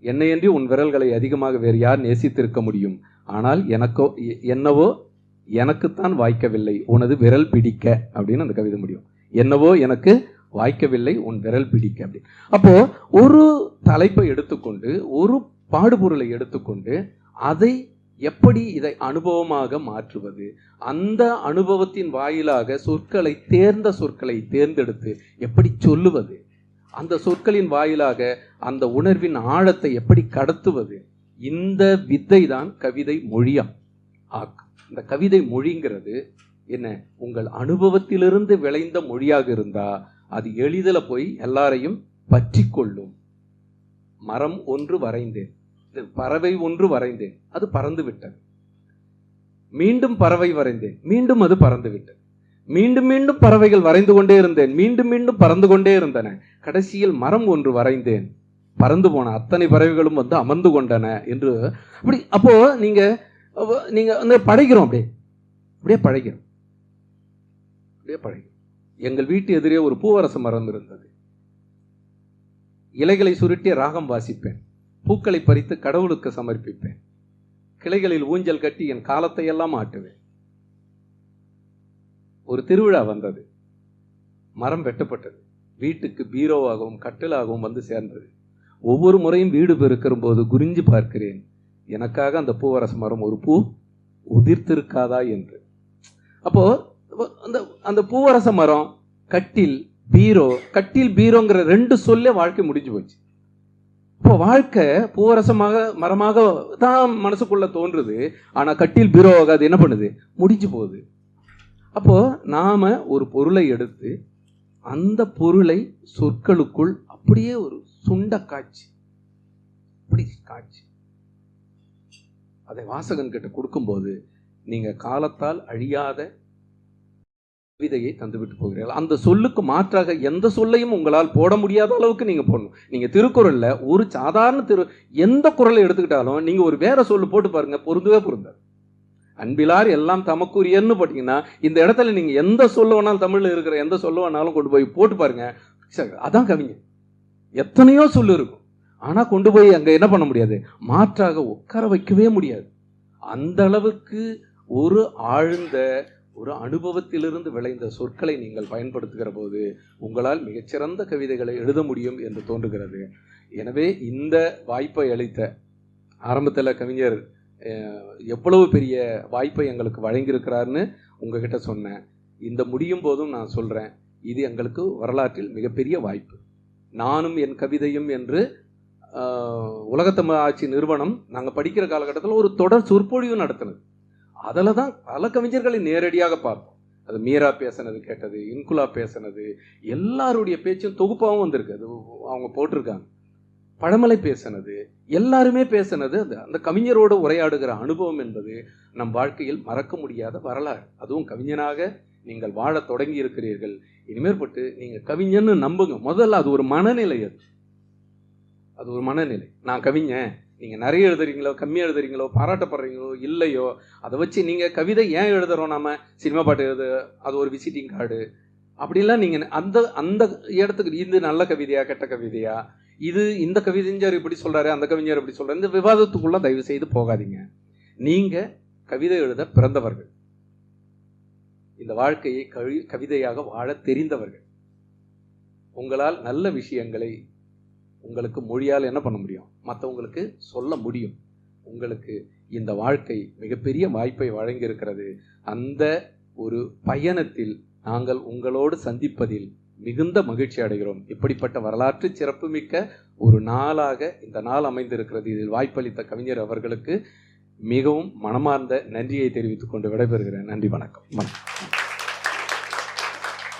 Speaker 1: என்னையன்றி உன் விரல்களை அதிகமாக வேறு யார் நேசித்திருக்க முடியும்? ஆனால் என்னவோ எனக்குத்தான் வாய்க்கவில்லை உனது விரல் பிடிக்க அப்படின்னு அந்த கவிதை முடியும். என்னவோ எனக்கு வாய்க்கவில்லை உன் விரல் பிடிக்க அப்படின்னு. அப்போ ஒரு தலைப்பை எடுத்துக்கொண்டு, ஒரு பாடுபொருளை எடுத்துக்கொண்டு, அதை எப்படி இதை அனுபவமாக மாற்றுவது, அந்த அனுபவத்தின் வாயிலாக சொற்களை, தேர்ந்த சொற்களை தேர்ந்தெடுத்து எப்படி சொல்லுவது, அந்த சொற்களின் வாயிலாக அந்த உணர்வின் ஆழத்தை எப்படி கடத்துவது, இந்த வித்தை தான் கவிதை மொழியா ஆக்கும். இந்த கவிதை மொழிங்கிறது என்ன? உங்கள் அனுபவத்திலிருந்து விளைந்த மொழியாக இருந்தா அது எளிதில் போய் எல்லாரையும் பற்றி கொள்ளும். மரம் ஒன்று வரைந்தேன், பறவை ஒன்று வரைந்தேன், அது பறந்து விட்டது. மீண்டும் பறவை வரைந்தேன், மீண்டும் அது பறந்து விட்டது. மீண்டும் மீண்டும் பறவைகள் வரைந்து கொண்டே இருந்தேன், மீண்டும் மீண்டும் பறந்து கொண்டே இருந்தன. கடைசியில் மரம் ஒன்று வரைந்தேன், பறந்து போன அத்தனை பறவைகளும் வந்து அமர்ந்து கொண்டன என்று. அப்படி அப்போ நீங்க வந்து பழகிறோம், அப்படியே பழகிறோம். எங்கள் வீட்டு எதிரே ஒரு பூவரச மரம் இருந்தது. இலைகளை சுருட்டி ராகம் வாசிப்பேன், பூக்களை பறித்து கடவுளுக்கு சமர்ப்பிப்பேன், கிளைகளில் ஊஞ்சல் கட்டி என் காலத்தை எல்லாம் ஆட்டுவேன். ஒரு திருவிழா வந்தது, மரம் வெட்டப்பட்டது, வீட்டுக்கு பீரோவாகவும் கட்டிலாகவும் வந்து சேர்ந்தது. ஒவ்வொரு முறையும் வீடு பெருக்கிற போது குறிஞ்சு பார்க்கிறேன், எனக்காக அந்த பூவரச மரம் ஒரு பூ உதிர்த்திருக்காதா என்று. அப்போ அந்த பூவரச மரம், கட்டில், பீரோ, கட்டில் பீரோங்கிற ரெண்டு சொல்லே வாழ்க்கை முடிஞ்சு போச்சு. இப்போ வாழ்க்கை பூவரசமாக மரமாக தான் மனசுக்குள்ள தோன்றுது, ஆனா கட்டில் பீரோவாக அது என்ன பண்ணுது? முடிஞ்சு போகுது. அப்போ நாம ஒரு பொருளை எடுத்து அந்த பொருளை சொற்களுக்குள் அப்படியே ஒரு சுண்ட காட்சி, அப்படி காட்சி அதை வாசகன் கிட்ட கொடுக்கும்போது நீங்க காலத்தால் அழியாத கவிதையை தந்துவிட்டு போகிறீர்கள். அந்த சொல்லுக்கு மாற்றாக எந்த சொல்லையும் உங்களால் போட முடியாத அளவுக்கு நீங்க போடணும். நீங்க திருக்குறள்ல ஒரு சாதாரண எந்த குறளை எடுத்துக்கிட்டாலும் நீங்க ஒரு வேற சொல்லு போட்டு பாருங்க, பொருந்தவே பொருந்தாது. அன்பிலார் எல்லாம் தமக்குரியன்னு போட்டீங்கன்னா இந்த இடத்துல நீங்க எந்த சொல்ல வேணாலும், தமிழ்ல இருக்கிற எந்த சொல்ல வேணாலும் கொண்டு போய் போட்டு பாருங்க, அதான் கவிஞர். எத்தனையோ சொல்லு இருக்கும், ஆனா கொண்டு போய் அங்க என்ன பண்ண முடியாது? மாற்றாக உட்கார வைக்கவே முடியாது. அந்த அளவுக்கு ஒரு ஆழ்ந்த ஒரு அனுபவத்திலிருந்து விளைந்த சொற்களை நீங்கள் பயன்படுத்துகிற போது உங்களால் மிகச்சிறந்த கவிதைகளை எழுத முடியும் என்று தோன்றுகிறது. எனவே இந்த வாய்ப்பை அளித்த, ஆரம்பத்தில் கவிஞர் எவ்வளவு பெரிய வாய்ப்பை எங்களுக்கு வழங்கியிருக்கிறாருன்னு உங்ககிட்ட சொன்னேன். இந்த முடியும் போதும் நான் சொல்கிறேன், இது எங்களுக்கு வரலாற்றில் மிகப்பெரிய வாய்ப்பு. நானும் என் கவிதையும் என்று உலகத்தமிழ் ஆட்சி நிறுவனம் நாங்கள் படிக்கிற காலகட்டத்தில் ஒரு தொடர் சொற்பொழிவு நடத்தினது. அதில் தான் பல கவிஞர்களை நேரடியாக பார்த்தோம். அது மீரா பேசினது கேட்டது, இன்குலா பேசினது, எல்லாருடைய பேச்சும் தொகுப்பாகவும் வந்திருக்கு. அது அவங்க போட்டிருக்காங்க. பழமலை பேசினது, எல்லாருமே பேசினது. அந்த கவிஞரோடு உரையாடுகிற அனுபவம் என்பது நம் வாழ்க்கையில் மறக்க முடியாத வரலாறு. அதுவும் கவிஞனாக நீங்கள் வாழ தொடங்கி இருக்கிறீர்கள். இனிமேற்பட்டு நீங்கள் கவிஞன்னு நம்புங்க. முதல்ல அது ஒரு மனநிலை. அது ஒரு மனநிலை. நான் கவிஞன், நீங்கள் நிறைய எழுதுறீங்களோ கம்மியாக எழுதுறீங்களோ பாராட்டப்படுறீங்களோ இல்லையோ, அதை வச்சு நீங்கள் கவிதை ஏன் எழுதுகிறோம், நம்ம சினிமா பாட்டு எழுது, அது ஒரு விசிட்டிங் கார்டு அப்படிலாம் நீங்கள் அந்த அந்த இடத்துக்கு இது நல்ல கவிதையா கெட்ட கவிதையா, இது இந்த கவிஞர் இப்படி சொல்கிறாரு அந்த கவிஞர் இப்படி சொல்கிறார், இந்த விவாதத்துக்குள்ள தயவு செய்து போகாதீங்க. நீங்கள் கவிதை எழுத பிறந்தவர்கள், இந்த வாழ்க்கையை கவிதையாக வாழ தெரிந்தவர்கள். உங்களால் நல்ல விஷயங்களை உங்களுக்கு மொழியால் என்ன பண்ண முடியும், மற்றவங்களுக்கு சொல்ல முடியும். உங்களுக்கு இந்த வாழ்க்கை மிகப்பெரிய வாய்ப்பை வழங்கியிருக்கிறது. அந்த ஒரு பயணத்தில் நாங்கள் உங்களோடு சந்திப்பதில் மிகுந்த மகிழ்ச்சி அடைகிறோம். இப்படிப்பட்ட வரலாற்று சிறப்புமிக்க ஒரு நாளாக இந்த நாள் அமைந்திருக்கிறது. இதில் வாய்ப்பளித்த கவிஞர் அவர்களுக்கு மிகவும் மனமார்ந்த நன்றியை தெரிவித்துக் கொண்டு விடைபெறுகிறேன். நன்றி, வணக்கம்.